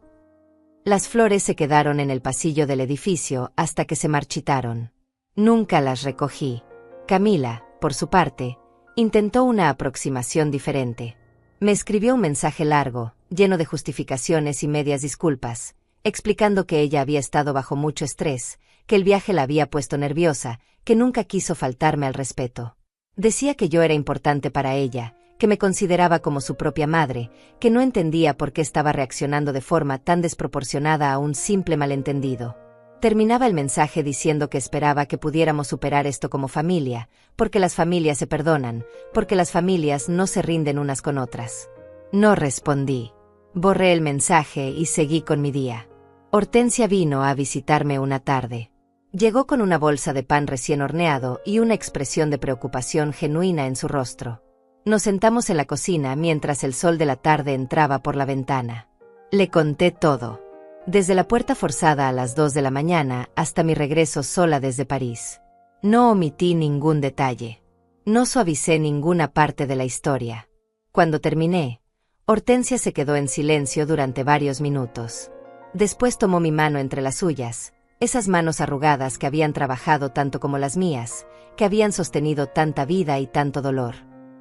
Las flores se quedaron en el pasillo del edificio hasta que se marchitaron. Nunca las recogí. Camila, por su parte, intentó una aproximación diferente. Me escribió un mensaje largo, lleno de justificaciones y medias disculpas, explicando que ella había estado bajo mucho estrés, que el viaje la había puesto nerviosa, que nunca quiso faltarme al respeto. Decía que yo era importante para ella, que me consideraba como su propia madre, que no entendía por qué estaba reaccionando de forma tan desproporcionada a un simple malentendido. Terminaba el mensaje diciendo que esperaba que pudiéramos superar esto como familia, porque las familias se perdonan, porque las familias no se rinden unas con otras. No respondí. Borré el mensaje y seguí con mi día. Hortensia vino a visitarme una tarde. Llegó con una bolsa de pan recién horneado y una expresión de preocupación genuina en su rostro. Nos sentamos en la cocina mientras el sol de la tarde entraba por la ventana. Le conté todo. Desde la puerta forzada a las 2 de la mañana hasta mi regreso sola desde París. No omití ningún detalle. No suavicé ninguna parte de la historia. Cuando terminé, Hortensia se quedó en silencio durante varios minutos. Después tomó mi mano entre las suyas, esas manos arrugadas que habían trabajado tanto como las mías, que habían sostenido tanta vida y tanto dolor.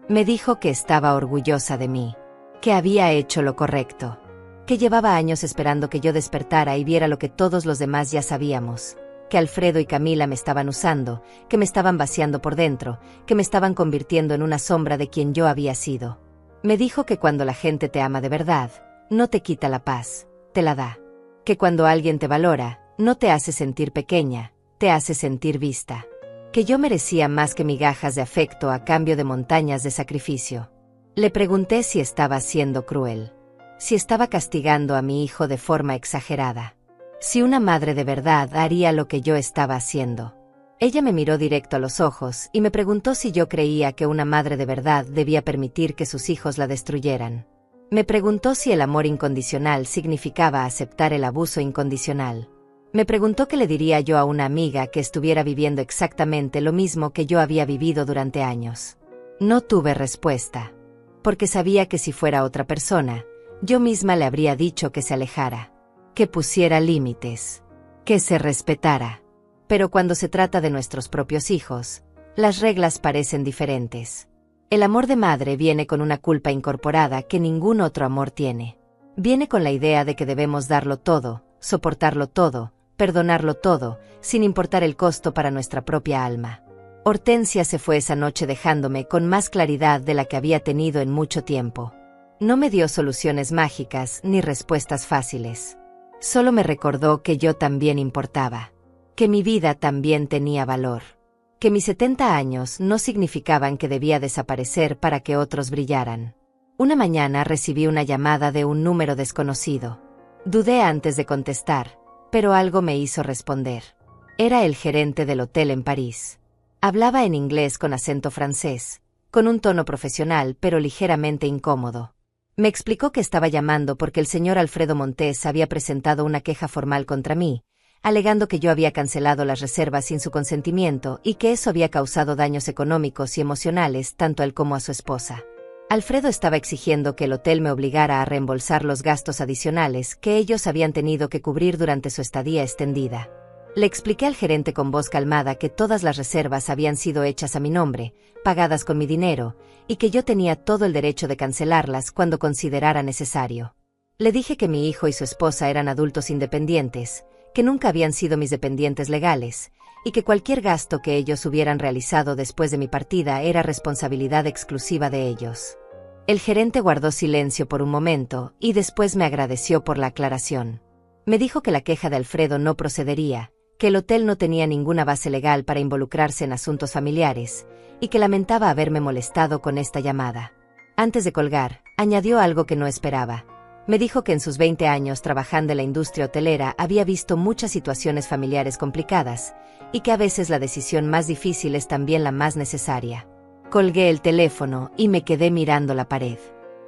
Me dijo que estaba orgullosa de mí, que había hecho lo correcto, que llevaba años esperando que yo despertara y viera lo que todos los demás ya sabíamos, que Alfredo y Camila me estaban usando, que me estaban vaciando por dentro, que me estaban convirtiendo en una sombra de quien yo había sido. Me dijo que cuando la gente te ama de verdad, no te quita la paz, te la da. Que cuando alguien te valora, no te hace sentir pequeña, te hace sentir vista. Que yo merecía más que migajas de afecto a cambio de montañas de sacrificio. Le pregunté si estaba siendo cruel, si estaba castigando a mi hijo de forma exagerada, si una madre de verdad haría lo que yo estaba haciendo. Ella me miró directo a los ojos y me preguntó si yo creía que una madre de verdad debía permitir que sus hijos la destruyeran. Me preguntó si el amor incondicional significaba aceptar el abuso incondicional. Me preguntó qué le diría yo a una amiga que estuviera viviendo exactamente lo mismo que yo había vivido durante años. No tuve respuesta, porque sabía que si fuera otra persona, yo misma le habría dicho que se alejara, que pusiera límites, que se respetara. Pero cuando se trata de nuestros propios hijos, Las reglas parecen diferentes. El amor de madre viene con una culpa incorporada que ningún otro amor tiene. Viene con la idea de que debemos darlo todo, soportarlo todo, perdonarlo todo, sin importar el costo para nuestra propia alma. Hortensia se fue esa noche dejándome con más claridad de la que había tenido en mucho tiempo. No me dio soluciones mágicas ni respuestas fáciles. Solo me recordó que yo también importaba, que mi vida también tenía valor, que mis 70 años no significaban que debía desaparecer para que otros brillaran. Una mañana recibí una llamada de un número desconocido. Dudé antes de contestar, pero algo me hizo responder. Era el gerente del hotel en París. Hablaba en inglés con acento francés, con un tono profesional pero ligeramente incómodo. Me explicó que estaba llamando porque el señor Alfredo Montes había presentado una queja formal contra mí, alegando que yo había cancelado las reservas sin su consentimiento y que eso había causado daños económicos y emocionales tanto a él como a su esposa. Alfredo estaba exigiendo que el hotel me obligara a reembolsar los gastos adicionales que ellos habían tenido que cubrir durante su estadía extendida. Le expliqué al gerente con voz calmada que todas las reservas habían sido hechas a mi nombre, pagadas con mi dinero, y que yo tenía todo el derecho de cancelarlas cuando considerara necesario. Le dije que mi hijo y su esposa eran adultos independientes, que nunca habían sido mis dependientes legales, y que cualquier gasto que ellos hubieran realizado después de mi partida era responsabilidad exclusiva de ellos. El gerente guardó silencio por un momento y después me agradeció por la aclaración. Me dijo que la queja de Alfredo no procedería, que el hotel no tenía ninguna base legal para involucrarse en asuntos familiares, y que lamentaba haberme molestado con esta llamada. Antes de colgar, añadió algo que no esperaba. Me dijo que en sus 20 años trabajando en la industria hotelera había visto muchas situaciones familiares complicadas, y que a veces la decisión más difícil es también la más necesaria. Colgué el teléfono y me quedé mirando la pared.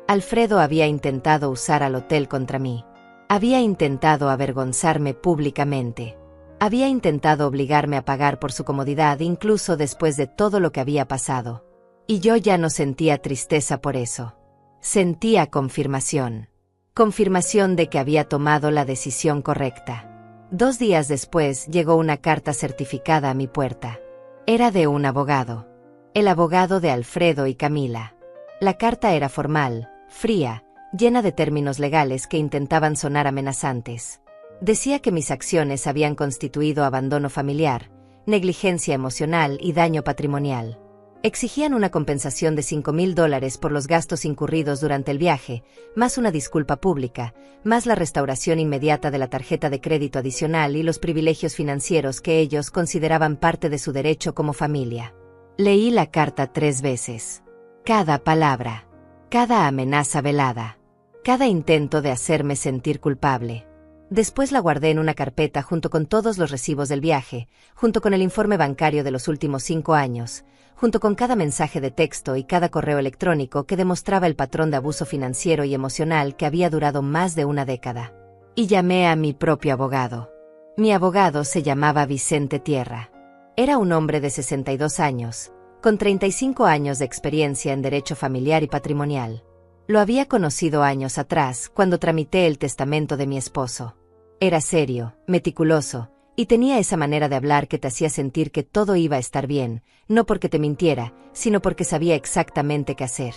Alfredo había intentado usar al hotel contra mí. Había intentado avergonzarme públicamente. Había intentado obligarme a pagar por su comodidad incluso después de todo lo que había pasado. Y yo ya no sentía tristeza por eso. Sentía confirmación. Confirmación de que había tomado la decisión correcta. 2 días después llegó una carta certificada a mi puerta. Era de un abogado. El abogado de Alfredo y Camila. La carta era formal, fría, llena de términos legales que intentaban sonar amenazantes. Decía que mis acciones habían constituido abandono familiar, negligencia emocional y daño patrimonial. Exigían una compensación de $5,000 por los gastos incurridos durante el viaje, más una disculpa pública, más la restauración inmediata de la tarjeta de crédito adicional y los privilegios financieros que ellos consideraban parte de su derecho como familia. Leí la carta 3 veces. Cada palabra, cada amenaza velada, cada intento de hacerme sentir culpable. Después la guardé en una carpeta junto con todos los recibos del viaje, junto con el informe bancario de los últimos 5 años, junto con cada mensaje de texto y cada correo electrónico que demostraba el patrón de abuso financiero y emocional que había durado más de una década. Y llamé a mi propio abogado. Mi abogado se llamaba Vicente Tierra. Era un hombre de 62 años, con 35 años de experiencia en derecho familiar y patrimonial. Lo había conocido años atrás, cuando tramité el testamento de mi esposo. Era serio, meticuloso, y tenía esa manera de hablar que te hacía sentir que todo iba a estar bien, no porque te mintiera, sino porque sabía exactamente qué hacer.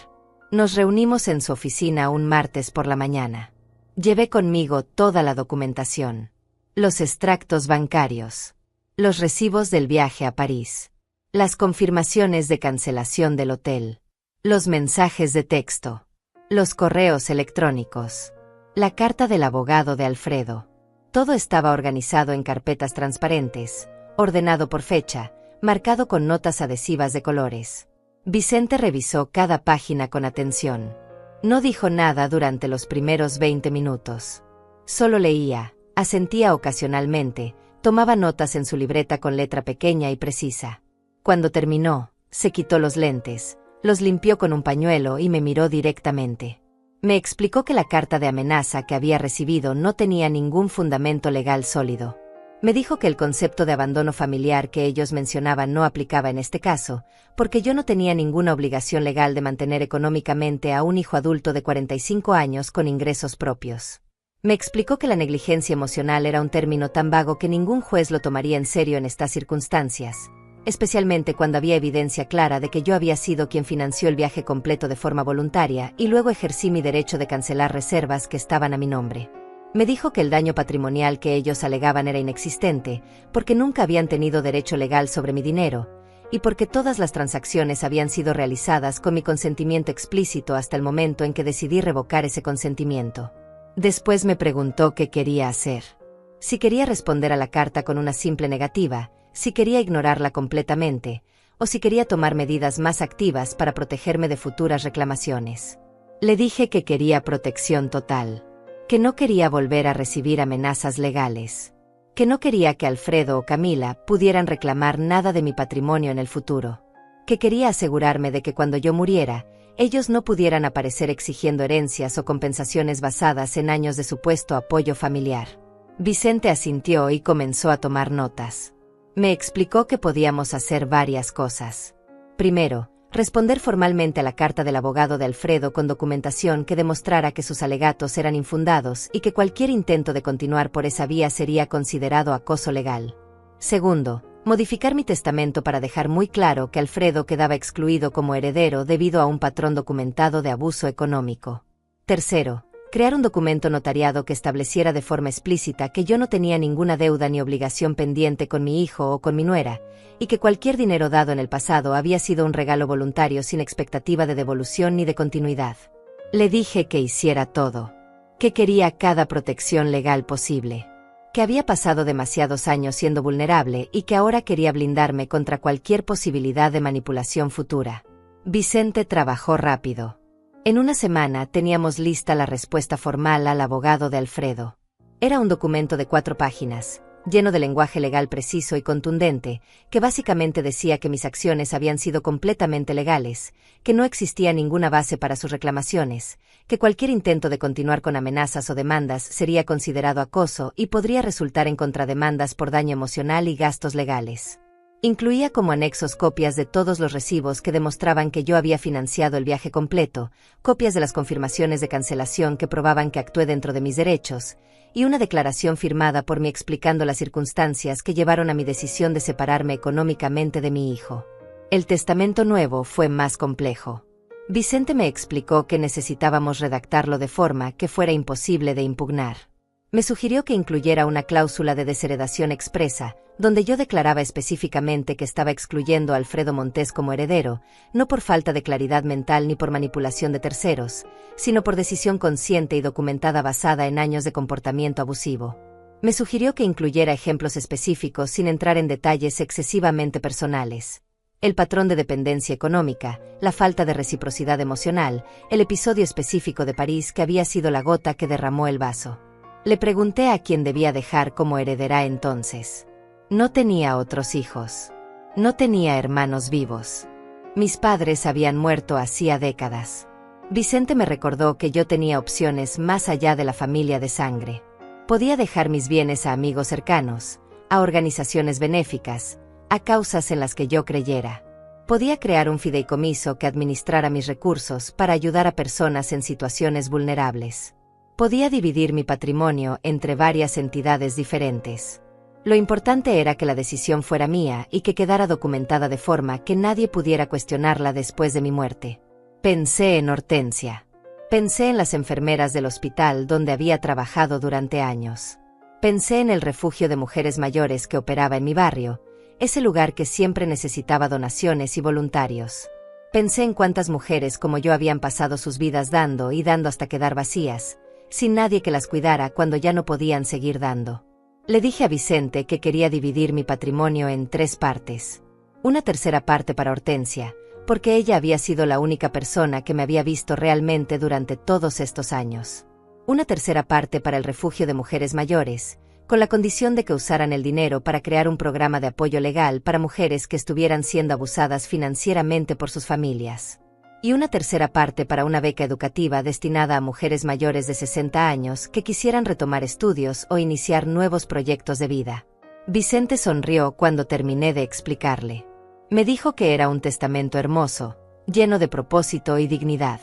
Nos reunimos en su oficina un martes por la mañana. Llevé conmigo toda la documentación. Los extractos bancarios. Los recibos del viaje a París. Las confirmaciones de cancelación del hotel. Los mensajes de texto. Los correos electrónicos. La carta del abogado de Alfredo. Todo estaba organizado en carpetas transparentes, ordenado por fecha, marcado con notas adhesivas de colores. Vicente revisó cada página con atención. No dijo nada durante los primeros 20 minutos. Solo leía, asentía ocasionalmente, tomaba notas en su libreta con letra pequeña y precisa. Cuando terminó, se quitó los lentes, los limpió con un pañuelo y me miró directamente. Me explicó que la carta de amenaza que había recibido no tenía ningún fundamento legal sólido. Me dijo que el concepto de abandono familiar que ellos mencionaban no aplicaba en este caso, porque yo no tenía ninguna obligación legal de mantener económicamente a un hijo adulto de 45 años con ingresos propios. Me explicó que la negligencia emocional era un término tan vago que ningún juez lo tomaría en serio en estas circunstancias. especialmente cuando había evidencia clara de que yo había sido quien financió el viaje completo de forma voluntaria y luego ejercí mi derecho de cancelar reservas que estaban a mi nombre. Me dijo que el daño patrimonial que ellos alegaban era inexistente, porque nunca habían tenido derecho legal sobre mi dinero, y porque todas las transacciones habían sido realizadas con mi consentimiento explícito hasta el momento en que decidí revocar ese consentimiento. Después me preguntó qué quería hacer. Si quería responder a la carta con una simple negativa, si quería ignorarla completamente, o si quería tomar medidas más activas para protegerme de futuras reclamaciones. Le dije que quería protección total, que no quería volver a recibir amenazas legales, que no quería que Alfredo o Camila pudieran reclamar nada de mi patrimonio en el futuro, que quería asegurarme de que cuando yo muriera, ellos no pudieran aparecer exigiendo herencias o compensaciones basadas en años de supuesto apoyo familiar. Vicente asintió y comenzó a tomar notas. Me explicó que podíamos hacer varias cosas. Primero, responder formalmente a la carta del abogado de Alfredo con documentación que demostrara que sus alegatos eran infundados y que cualquier intento de continuar por esa vía sería considerado acoso legal. Segundo, modificar mi testamento para dejar muy claro que Alfredo quedaba excluido como heredero debido a un patrón documentado de abuso económico. Tercero, crear un documento notariado que estableciera de forma explícita que yo no tenía ninguna deuda ni obligación pendiente con mi hijo o con mi nuera, y que cualquier dinero dado en el pasado había sido un regalo voluntario sin expectativa de devolución ni de continuidad. Le dije que hiciera todo, que quería cada protección legal posible, que había pasado demasiados años siendo vulnerable y que ahora quería blindarme contra cualquier posibilidad de manipulación futura. Vicente trabajó rápido. En una semana teníamos lista la respuesta formal al abogado de Alfredo. Era un documento de 4 páginas, lleno de lenguaje legal preciso y contundente, que básicamente decía que mis acciones habían sido completamente legales, que no existía ninguna base para sus reclamaciones, que cualquier intento de continuar con amenazas o demandas sería considerado acoso y podría resultar en contrademandas por daño emocional y gastos legales. Incluía como anexos copias de todos los recibos que demostraban que yo había financiado el viaje completo, copias de las confirmaciones de cancelación que probaban que actué dentro de mis derechos, y una declaración firmada por mí explicando las circunstancias que llevaron a mi decisión de separarme económicamente de mi hijo. El testamento nuevo fue más complejo. Vicente me explicó que necesitábamos redactarlo de forma que fuera imposible de impugnar. Me sugirió que incluyera una cláusula de desheredación expresa, donde yo declaraba específicamente que estaba excluyendo a Alfredo Montes como heredero, no por falta de claridad mental ni por manipulación de terceros, sino por decisión consciente y documentada basada en años de comportamiento abusivo. Me sugirió que incluyera ejemplos específicos sin entrar en detalles excesivamente personales. El patrón de dependencia económica, la falta de reciprocidad emocional, el episodio específico de París que había sido la gota que derramó el vaso. Le pregunté a quién debía dejar como heredera entonces. No tenía otros hijos. No tenía hermanos vivos. Mis padres habían muerto hacía décadas. Vicente me recordó que yo tenía opciones más allá de la familia de sangre. Podía dejar mis bienes a amigos cercanos, a organizaciones benéficas, a causas en las que yo creyera. Podía crear un fideicomiso que administrara mis recursos para ayudar a personas en situaciones vulnerables. Podía dividir mi patrimonio entre varias entidades diferentes. Lo importante era que la decisión fuera mía y que quedara documentada de forma que nadie pudiera cuestionarla después de mi muerte. Pensé en Hortensia. Pensé en las enfermeras del hospital donde había trabajado durante años. Pensé en el refugio de mujeres mayores que operaba en mi barrio, ese lugar que siempre necesitaba donaciones y voluntarios. Pensé en cuántas mujeres como yo habían pasado sus vidas dando y dando hasta quedar vacías, sin nadie que las cuidara cuando ya no podían seguir dando. Le dije a Vicente que quería dividir mi patrimonio en 3 partes. Una tercera parte para Hortensia, porque ella había sido la única persona que me había visto realmente durante todos estos años. Una tercera parte para el refugio de mujeres mayores, con la condición de que usaran el dinero para crear un programa de apoyo legal para mujeres que estuvieran siendo abusadas financieramente por sus familias. Y una tercera parte para una beca educativa destinada a mujeres mayores de 60 años que quisieran retomar estudios o iniciar nuevos proyectos de vida. Vicente sonrió cuando terminé de explicarle. Me dijo que era un testamento hermoso, lleno de propósito y dignidad.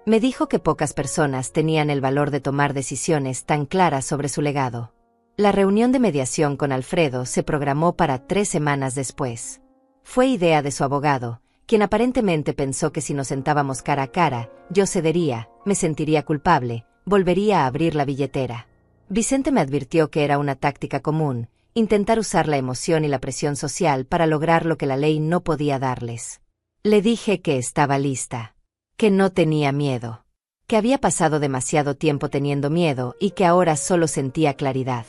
Me dijo que pocas personas tenían el valor de tomar decisiones tan claras sobre su legado. La reunión de mediación con Alfredo se programó para 3 semanas después. Fue idea de su abogado, quien aparentemente pensó que si nos sentábamos cara a cara, yo cedería, me sentiría culpable, volvería a abrir la billetera. Vicente me advirtió que era una táctica común, intentar usar la emoción y la presión social para lograr lo que la ley no podía darles. Le dije que estaba lista, que no tenía miedo, que había pasado demasiado tiempo teniendo miedo y que ahora solo sentía claridad.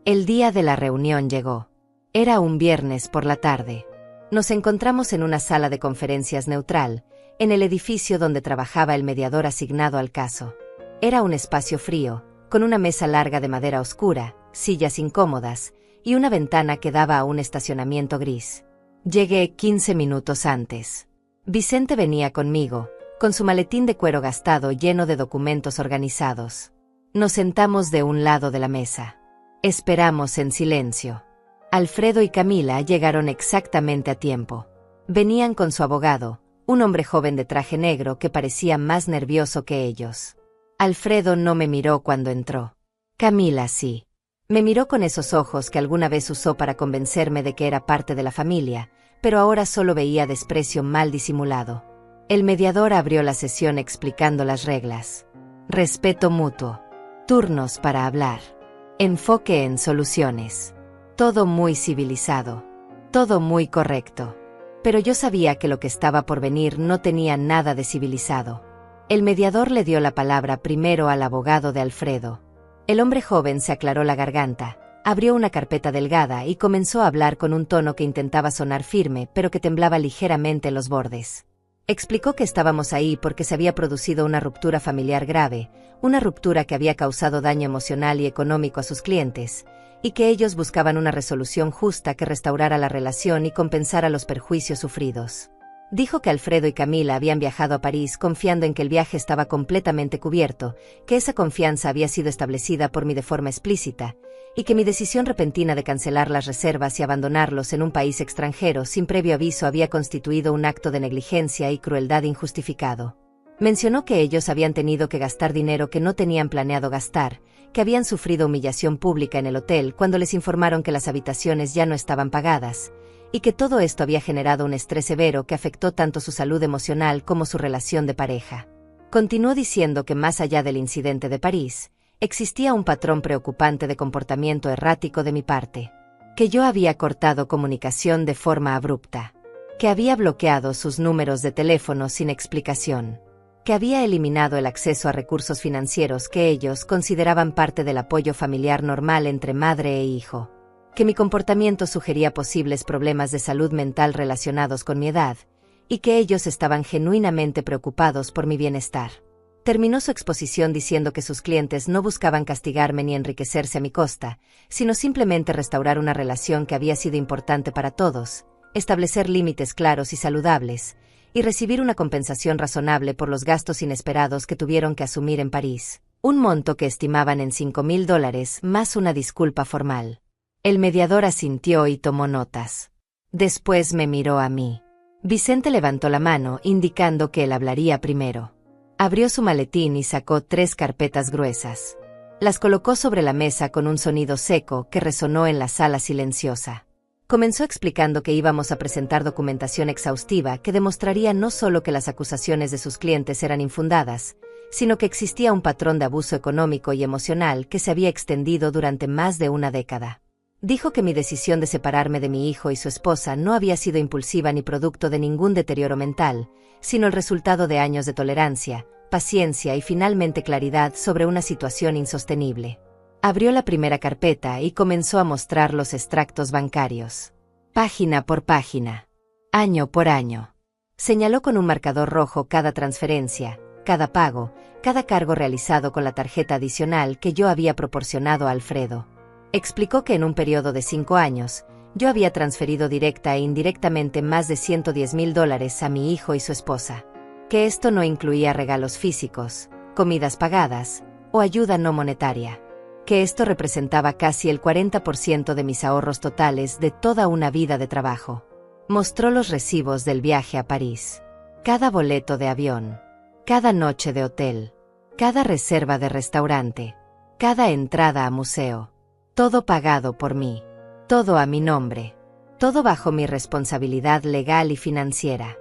El día de la reunión llegó. Era un viernes por la tarde. Nos encontramos en una sala de conferencias neutral, en el edificio donde trabajaba el mediador asignado al caso. Era un espacio frío, con una mesa larga de madera oscura, sillas incómodas, y una ventana que daba a un estacionamiento gris. Llegué 15 minutos antes. Vicente venía conmigo, con su maletín de cuero gastado lleno de documentos organizados. Nos sentamos de un lado de la mesa. Esperamos en silencio. Alfredo y Camila llegaron exactamente a tiempo. Venían con su abogado, un hombre joven de traje negro que parecía más nervioso que ellos. Alfredo no me miró cuando entró. Camila sí. Me miró con esos ojos que alguna vez usó para convencerme de que era parte de la familia, pero ahora solo veía desprecio mal disimulado. El mediador abrió la sesión explicando las reglas. Respeto mutuo. Turnos para hablar. Enfoque en soluciones. Todo muy civilizado. Todo muy correcto. Pero yo sabía que lo que estaba por venir no tenía nada de civilizado. El mediador le dio la palabra primero al abogado de Alfredo. El hombre joven se aclaró la garganta, abrió una carpeta delgada y comenzó a hablar con un tono que intentaba sonar firme, pero que temblaba ligeramente en los bordes. Explicó que estábamos ahí porque se había producido una ruptura familiar grave, una ruptura que había causado daño emocional y económico a sus clientes, y que ellos buscaban una resolución justa que restaurara la relación y compensara los perjuicios sufridos. Dijo que Alfredo y Camila habían viajado a París confiando en que el viaje estaba completamente cubierto, que esa confianza había sido establecida por mí de forma explícita, y que mi decisión repentina de cancelar las reservas y abandonarlos en un país extranjero sin previo aviso había constituido un acto de negligencia y crueldad injustificado. Mencionó que ellos habían tenido que gastar dinero que no tenían planeado gastar, que habían sufrido humillación pública en el hotel cuando les informaron que las habitaciones ya no estaban pagadas, y que todo esto había generado un estrés severo que afectó tanto su salud emocional como su relación de pareja. Continuó diciendo que más allá del incidente de París, existía un patrón preocupante de comportamiento errático de mi parte, que yo había cortado comunicación de forma abrupta, que había bloqueado sus números de teléfono sin explicación, que había eliminado el acceso a recursos financieros que ellos consideraban parte del apoyo familiar normal entre madre e hijo, que mi comportamiento sugería posibles problemas de salud mental relacionados con mi edad, y que ellos estaban genuinamente preocupados por mi bienestar. Terminó su exposición diciendo que sus clientes no buscaban castigarme ni enriquecerse a mi costa, sino simplemente restaurar una relación que había sido importante para todos, establecer límites claros y saludables, y recibir una compensación razonable por los gastos inesperados que tuvieron que asumir en París, un monto que estimaban en $5,000 más una disculpa formal. El mediador asintió y tomó notas. Después me miró a mí. Vicente levantó la mano indicando que él hablaría primero. Abrió su maletín y sacó 3 carpetas gruesas. Las colocó sobre la mesa con un sonido seco que resonó en la sala silenciosa. Comenzó explicando que íbamos a presentar documentación exhaustiva que demostraría no solo que las acusaciones de sus clientes eran infundadas, sino que existía un patrón de abuso económico y emocional que se había extendido durante más de una década. Dijo que mi decisión de separarme de mi hijo y su esposa no había sido impulsiva ni producto de ningún deterioro mental, sino el resultado de años de tolerancia, paciencia y finalmente claridad sobre una situación insostenible. Abrió la primera carpeta y comenzó a mostrar los extractos bancarios. Página por página. Año por año. Señaló con un marcador rojo cada transferencia, cada pago, cada cargo realizado con la tarjeta adicional que yo había proporcionado a Alfredo. Explicó que en un periodo de 5 años, yo había transferido directa e indirectamente más de $110,000 a mi hijo y su esposa. Que esto no incluía regalos físicos, comidas pagadas o ayuda no monetaria. Que esto representaba casi el 40% de mis ahorros totales de toda una vida de trabajo. Mostró los recibos del viaje a París. Cada boleto de avión. Cada noche de hotel. Cada reserva de restaurante. Cada entrada a museo. Todo pagado por mí. Todo a mi nombre. Todo bajo mi responsabilidad legal y financiera.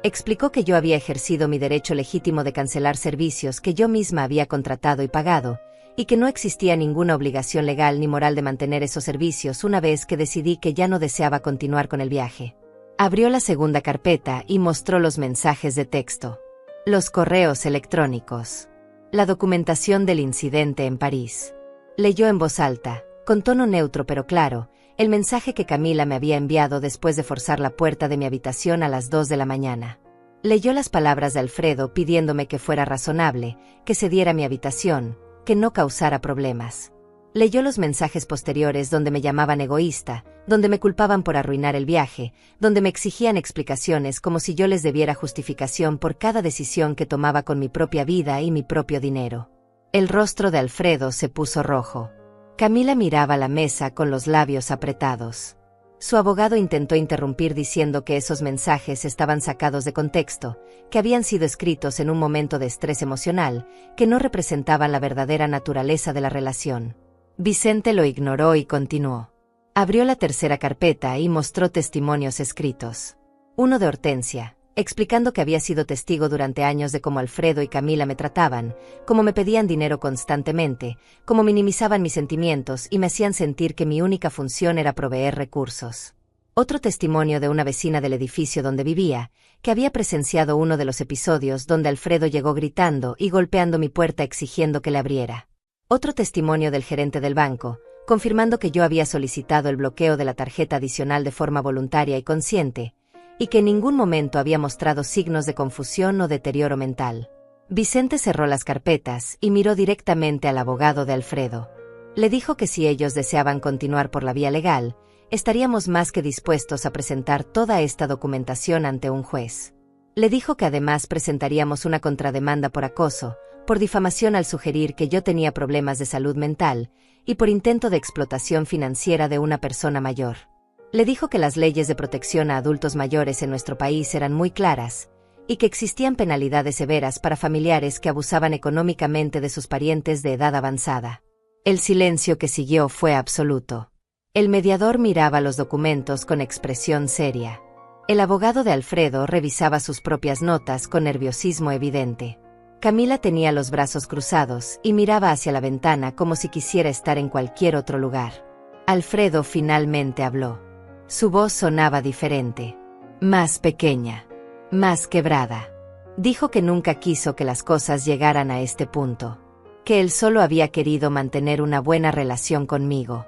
Explicó que yo había ejercido mi derecho legítimo de cancelar servicios que yo misma había contratado y pagado, y que no existía ninguna obligación legal ni moral de mantener esos servicios una vez que decidí que ya no deseaba continuar con el viaje. Abrió la segunda carpeta y mostró los mensajes de texto, los correos electrónicos, la documentación del incidente en París. Leyó en voz alta, con tono neutro pero claro, el mensaje que Camila me había enviado después de forzar la puerta de mi habitación a las 2 de la mañana. Leyó las palabras de Alfredo pidiéndome que fuera razonable, que cediera mi habitación, que no causara problemas. Leyó los mensajes posteriores donde me llamaban egoísta, donde me culpaban por arruinar el viaje, donde me exigían explicaciones como si yo les debiera justificación por cada decisión que tomaba con mi propia vida y mi propio dinero. El rostro de Alfredo se puso rojo. Camila miraba la mesa con los labios apretados. Su abogado intentó interrumpir diciendo que esos mensajes estaban sacados de contexto, que habían sido escritos en un momento de estrés emocional, que no representaban la verdadera naturaleza de la relación. Vicente lo ignoró y continuó. Abrió la tercera carpeta y mostró testimonios escritos. Uno de Hortensia, explicando que había sido testigo durante años de cómo Alfredo y Camila me trataban, cómo me pedían dinero constantemente, cómo minimizaban mis sentimientos y me hacían sentir que mi única función era proveer recursos. Otro testimonio de una vecina del edificio donde vivía, que había presenciado uno de los episodios donde Alfredo llegó gritando y golpeando mi puerta exigiendo que le abriera. Otro testimonio del gerente del banco, confirmando que yo había solicitado el bloqueo de la tarjeta adicional de forma voluntaria y consciente, y que en ningún momento había mostrado signos de confusión o deterioro mental. Vicente cerró las carpetas y miró directamente al abogado de Alfredo. Le dijo que si ellos deseaban continuar por la vía legal, estaríamos más que dispuestos a presentar toda esta documentación ante un juez. Le dijo que además presentaríamos una contrademanda por acoso, por difamación al sugerir que yo tenía problemas de salud mental, y por intento de explotación financiera de una persona mayor. Le dijo que las leyes de protección a adultos mayores en nuestro país eran muy claras, y que existían penalidades severas para familiares que abusaban económicamente de sus parientes de edad avanzada. El silencio que siguió fue absoluto. El mediador miraba los documentos con expresión seria. El abogado de Alfredo revisaba sus propias notas con nerviosismo evidente. Camila tenía los brazos cruzados y miraba hacia la ventana como si quisiera estar en cualquier otro lugar. Alfredo finalmente habló. Su voz sonaba diferente, más pequeña, más quebrada. Dijo que nunca quiso que las cosas llegaran a este punto, que él solo había querido mantener una buena relación conmigo,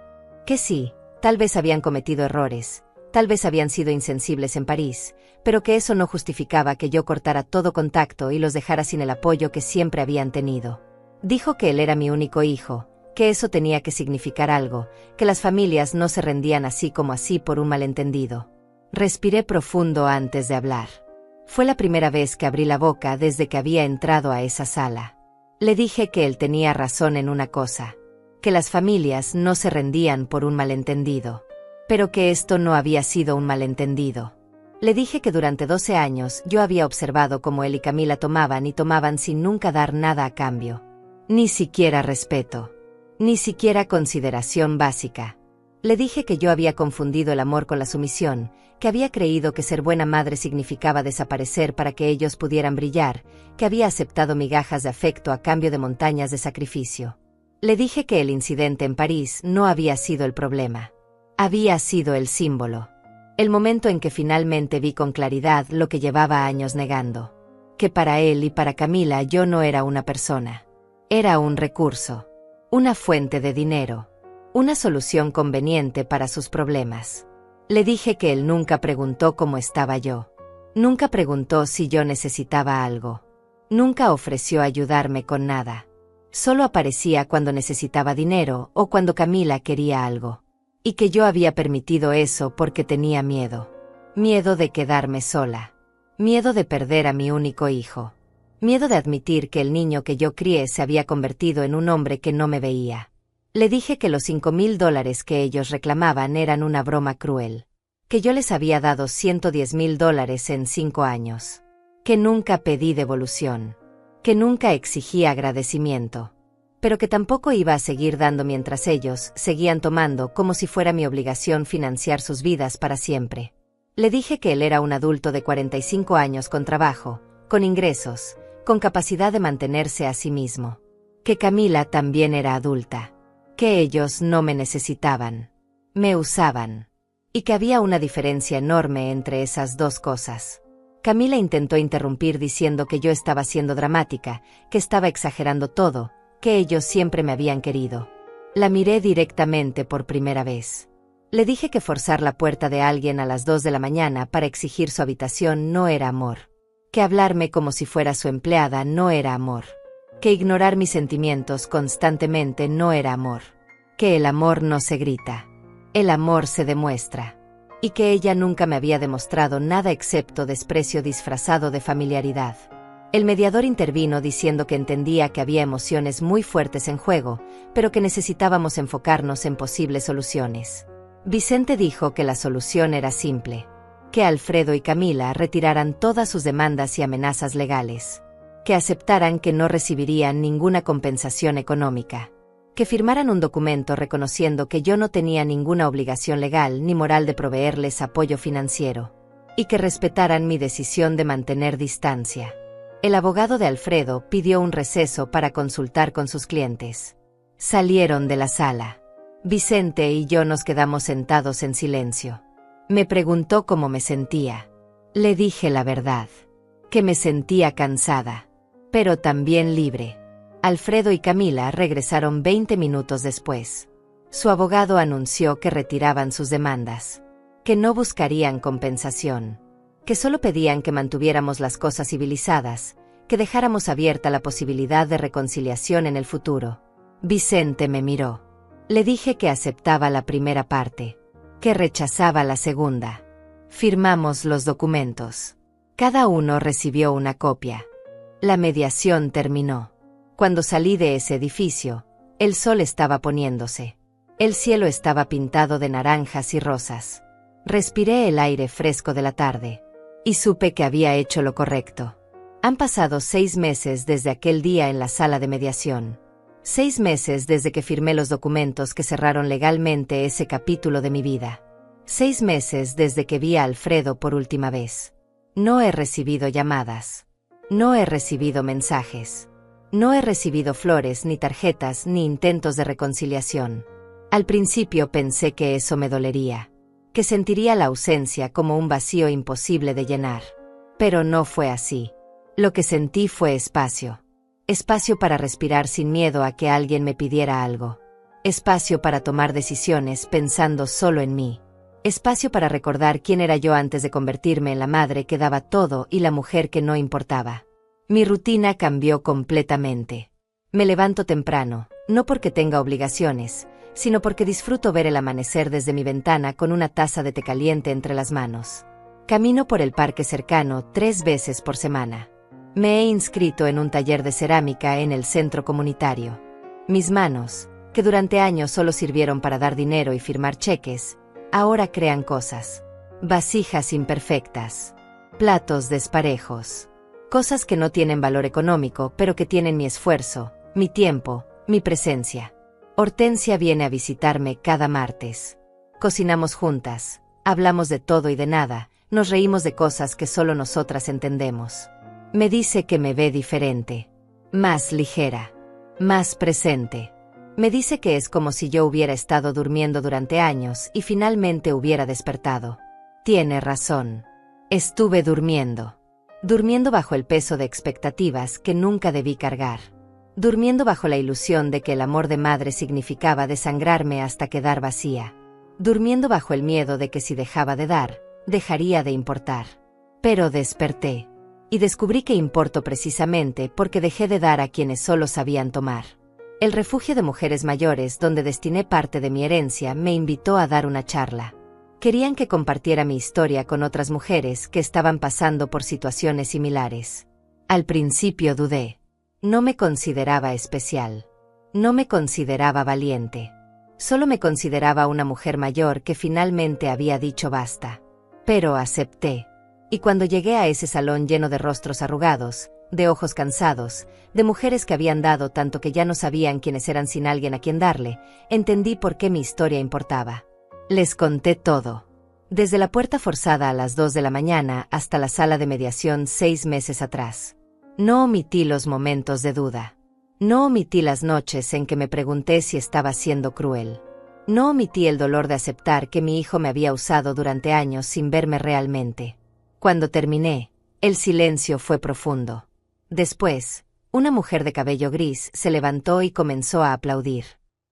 que sí, tal vez habían cometido errores, tal vez habían sido insensibles en París, pero que eso no justificaba que yo cortara todo contacto y los dejara sin el apoyo que siempre habían tenido. Dijo que él era mi único hijo, que eso tenía que significar algo, que las familias no se rendían así como así por un malentendido. Respiré profundo antes de hablar. Fue la primera vez que abrí la boca desde que había entrado a esa sala. Le dije que él tenía razón en una cosa, que las familias no se rendían por un malentendido, pero que esto no había sido un malentendido. Le dije que durante 12 años yo había observado cómo él y Camila tomaban y tomaban sin nunca dar nada a cambio. Ni siquiera respeto. Ni siquiera consideración básica. Le dije que yo había confundido el amor con la sumisión, que había creído que ser buena madre significaba desaparecer para que ellos pudieran brillar, que había aceptado migajas de afecto a cambio de montañas de sacrificio. Le dije que el incidente en París no había sido el problema. Había sido el símbolo. El momento en que finalmente vi con claridad lo que llevaba años negando. Que para él y para Camila yo no era una persona. Era un recurso. Una fuente de dinero. Una solución conveniente para sus problemas. Le dije que él nunca preguntó cómo estaba yo. Nunca preguntó si yo necesitaba algo. Nunca ofreció ayudarme con nada. Solo aparecía cuando necesitaba dinero o cuando Camila quería algo. Y que yo había permitido eso porque tenía miedo. Miedo de quedarme sola. Miedo de perder a mi único hijo. Miedo de admitir que el niño que yo crié se había convertido en un hombre que no me veía. Le dije que los $5,000 que ellos reclamaban eran una broma cruel. Que yo les había dado $110,000 en 5 años. Que nunca pedí devolución. Que nunca exigí agradecimiento. pero que tampoco iba a seguir dando mientras ellos seguían tomando como si fuera mi obligación financiar sus vidas para siempre. Le dije que él era un adulto de 45 años con trabajo, con ingresos, con capacidad de mantenerse a sí mismo. Que Camila también era adulta. Que ellos no me necesitaban. Me usaban. Y que había una diferencia enorme entre esas dos cosas. Camila intentó interrumpir diciendo que yo estaba siendo dramática, que estaba exagerando todo, que ellos siempre me habían querido. La miré directamente por primera vez. Le dije que forzar la puerta de alguien a las 2 de la mañana para exigir su habitación no era amor. Que hablarme como si fuera su empleada no era amor. Que ignorar mis sentimientos constantemente no era amor. Que el amor no se grita. El amor se demuestra. Y que ella nunca me había demostrado nada excepto desprecio disfrazado de familiaridad. El mediador intervino diciendo que entendía que había emociones muy fuertes en juego, pero que necesitábamos enfocarnos en posibles soluciones. Vicente dijo que la solución era simple. Que Alfredo y Camila retiraran todas sus demandas y amenazas legales. Que aceptaran que no recibirían ninguna compensación económica. Que firmaran un documento reconociendo que yo no tenía ninguna obligación legal ni moral de proveerles apoyo financiero. Y que respetaran mi decisión de mantener distancia. El abogado de Alfredo pidió un receso para consultar con sus clientes. Salieron de la sala. Vicente y yo nos quedamos sentados en silencio. Me preguntó cómo me sentía. Le dije la verdad. Que me sentía cansada, pero también libre. Alfredo y Camila regresaron 20 minutos después. Su abogado anunció que retiraban sus demandas. Que no buscarían compensación. Que solo pedían que mantuviéramos las cosas civilizadas, que dejáramos abierta la posibilidad de reconciliación en el futuro. Vicente me miró. Le dije que aceptaba la primera parte, que rechazaba la segunda. Firmamos los documentos. Cada uno recibió una copia. La mediación terminó. Cuando salí de ese edificio, el sol estaba poniéndose. El cielo estaba pintado de naranjas y rosas. Respiré el aire fresco de la tarde. Y supe que había hecho lo correcto. Han pasado 6 meses desde aquel día en la sala de mediación. 6 meses desde que firmé los documentos que cerraron legalmente ese capítulo de mi vida. 6 meses desde que vi a Alfredo por última vez. No he recibido llamadas. No he recibido mensajes. No he recibido flores ni tarjetas ni intentos de reconciliación. Al principio pensé que eso me dolería. Que sentiría la ausencia como un vacío imposible de llenar. Pero no fue así. Lo que sentí fue espacio. Espacio para respirar sin miedo a que alguien me pidiera algo. Espacio para tomar decisiones pensando solo en mí. Espacio para recordar quién era yo antes de convertirme en la madre que daba todo y la mujer que no importaba. Mi rutina cambió completamente. Me levanto temprano, no porque tenga obligaciones, sino porque disfruto ver el amanecer desde mi ventana con una taza de té caliente entre las manos. Camino por el parque cercano 3 veces por semana. Me he inscrito en un taller de cerámica en el centro comunitario. Mis manos, que durante años solo sirvieron para dar dinero y firmar cheques, ahora crean cosas. Vasijas imperfectas. Platos desparejos. Cosas que no tienen valor económico, pero que tienen mi esfuerzo, mi tiempo, mi presencia. Hortensia viene a visitarme cada martes. Cocinamos juntas, hablamos de todo y de nada, nos reímos de cosas que solo nosotras entendemos. Me dice que me ve diferente, más ligera, más presente. Me dice que es como si yo hubiera estado durmiendo durante años y finalmente hubiera despertado. Tiene razón. Estuve durmiendo. Durmiendo bajo el peso de expectativas que nunca debí cargar. Durmiendo bajo la ilusión de que el amor de madre significaba desangrarme hasta quedar vacía. Durmiendo bajo el miedo de que si dejaba de dar, dejaría de importar. Pero desperté. Y descubrí que importo precisamente porque dejé de dar a quienes solo sabían tomar. El refugio de mujeres mayores donde destiné parte de mi herencia me invitó a dar una charla. Querían que compartiera mi historia con otras mujeres que estaban pasando por situaciones similares. Al principio dudé. No me consideraba especial. No me consideraba valiente. Solo me consideraba una mujer mayor que finalmente había dicho basta. Pero acepté. Y cuando llegué a ese salón lleno de rostros arrugados, de ojos cansados, de mujeres que habían dado tanto que ya no sabían quiénes eran sin alguien a quien darle, entendí por qué mi historia importaba. Les conté todo. Desde la puerta forzada a las 2 de la mañana hasta la sala de mediación 6 meses atrás. No omití los momentos de duda. No omití las noches en que me pregunté si estaba siendo cruel. No omití el dolor de aceptar que mi hijo me había usado durante años sin verme realmente. Cuando terminé, el silencio fue profundo. Después, una mujer de cabello gris se levantó y comenzó a aplaudir.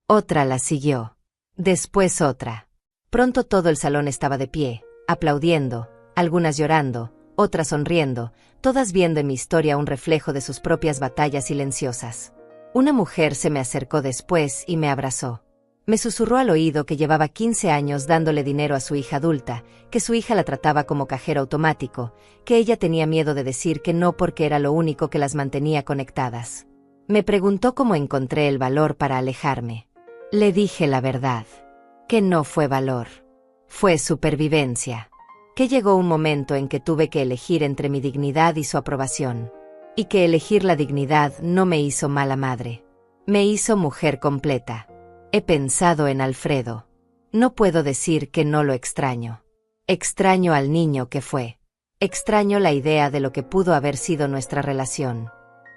Otra la siguió. Después otra. Pronto todo el salón estaba de pie, aplaudiendo, algunas llorando, otras sonriendo, todas viendo en mi historia un reflejo de sus propias batallas silenciosas. Una mujer se me acercó después y me abrazó. Me susurró al oído que llevaba 15 años dándole dinero a su hija adulta, que su hija la trataba como cajero automático, que ella tenía miedo de decir que no porque era lo único que las mantenía conectadas. Me preguntó cómo encontré el valor para alejarme. Le dije la verdad. Que no fue valor. Fue supervivencia. Que llegó un momento en que tuve que elegir entre mi dignidad y su aprobación. Y que elegir la dignidad no me hizo mala madre. Me hizo mujer completa. He pensado en Alfredo. No puedo decir que no lo extraño. Extraño al niño que fue. Extraño la idea de lo que pudo haber sido nuestra relación.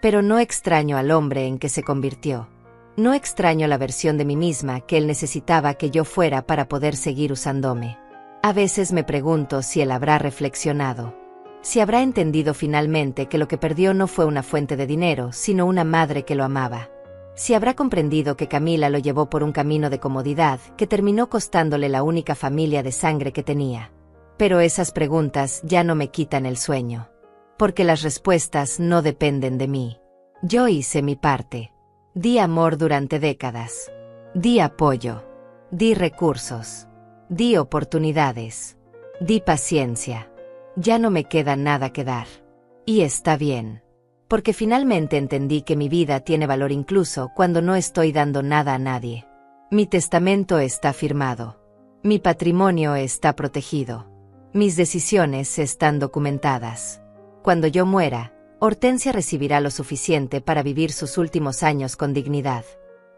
Pero no extraño al hombre en que se convirtió. No extraño la versión de mí misma que él necesitaba que yo fuera para poder seguir usándome. A veces me pregunto si él habrá reflexionado. Si habrá entendido finalmente que lo que perdió no fue una fuente de dinero, sino una madre que lo amaba. Si habrá comprendido que Camila lo llevó por un camino de comodidad que terminó costándole la única familia de sangre que tenía. Pero esas preguntas ya no me quitan el sueño. Porque las respuestas no dependen de mí. Yo hice mi parte. Di amor durante décadas. Di apoyo. Di recursos. Di oportunidades. Di paciencia. Ya no me queda nada que dar. Y está bien. Porque finalmente entendí que mi vida tiene valor incluso cuando no estoy dando nada a nadie. Mi testamento está firmado. Mi patrimonio está protegido. Mis decisiones están documentadas. Cuando yo muera, Hortensia recibirá lo suficiente para vivir sus últimos años con dignidad.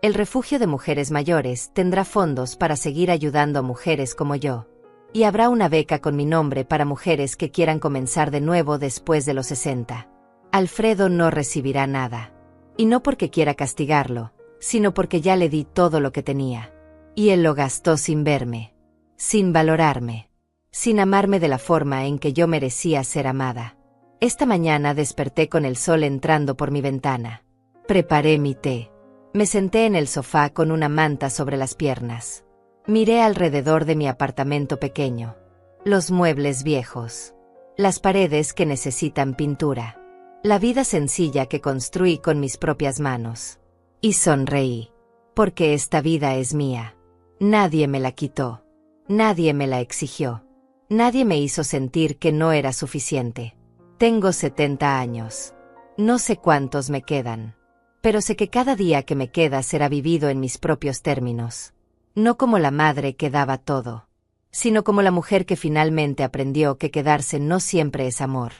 El refugio de mujeres mayores tendrá fondos para seguir ayudando a mujeres como yo. Y habrá una beca con mi nombre para mujeres que quieran comenzar de nuevo después de los 60. Alfredo no recibirá nada. Y no porque quiera castigarlo, sino porque ya le di todo lo que tenía. Y él lo gastó sin verme, sin valorarme, sin amarme de la forma en que yo merecía ser amada. Esta mañana desperté con el sol entrando por mi ventana. Preparé mi té. Me senté en el sofá con una manta sobre las piernas. Miré alrededor de mi apartamento pequeño. Los muebles viejos. Las paredes que necesitan pintura. La vida sencilla que construí con mis propias manos. Y sonreí. Porque esta vida es mía. Nadie me la quitó. Nadie me la exigió. Nadie me hizo sentir que no era suficiente. Tengo 70 años. No sé cuántos me quedan. Pero sé que cada día que me queda será vivido en mis propios términos. No como la madre que daba todo, sino como la mujer que finalmente aprendió que quedarse no siempre es amor.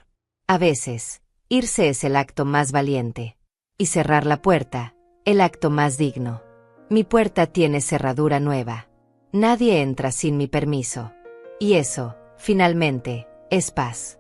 A veces, irse es el acto más valiente. Y cerrar la puerta, el acto más digno. Mi puerta tiene cerradura nueva. Nadie entra sin mi permiso. Y eso, finalmente, es paz.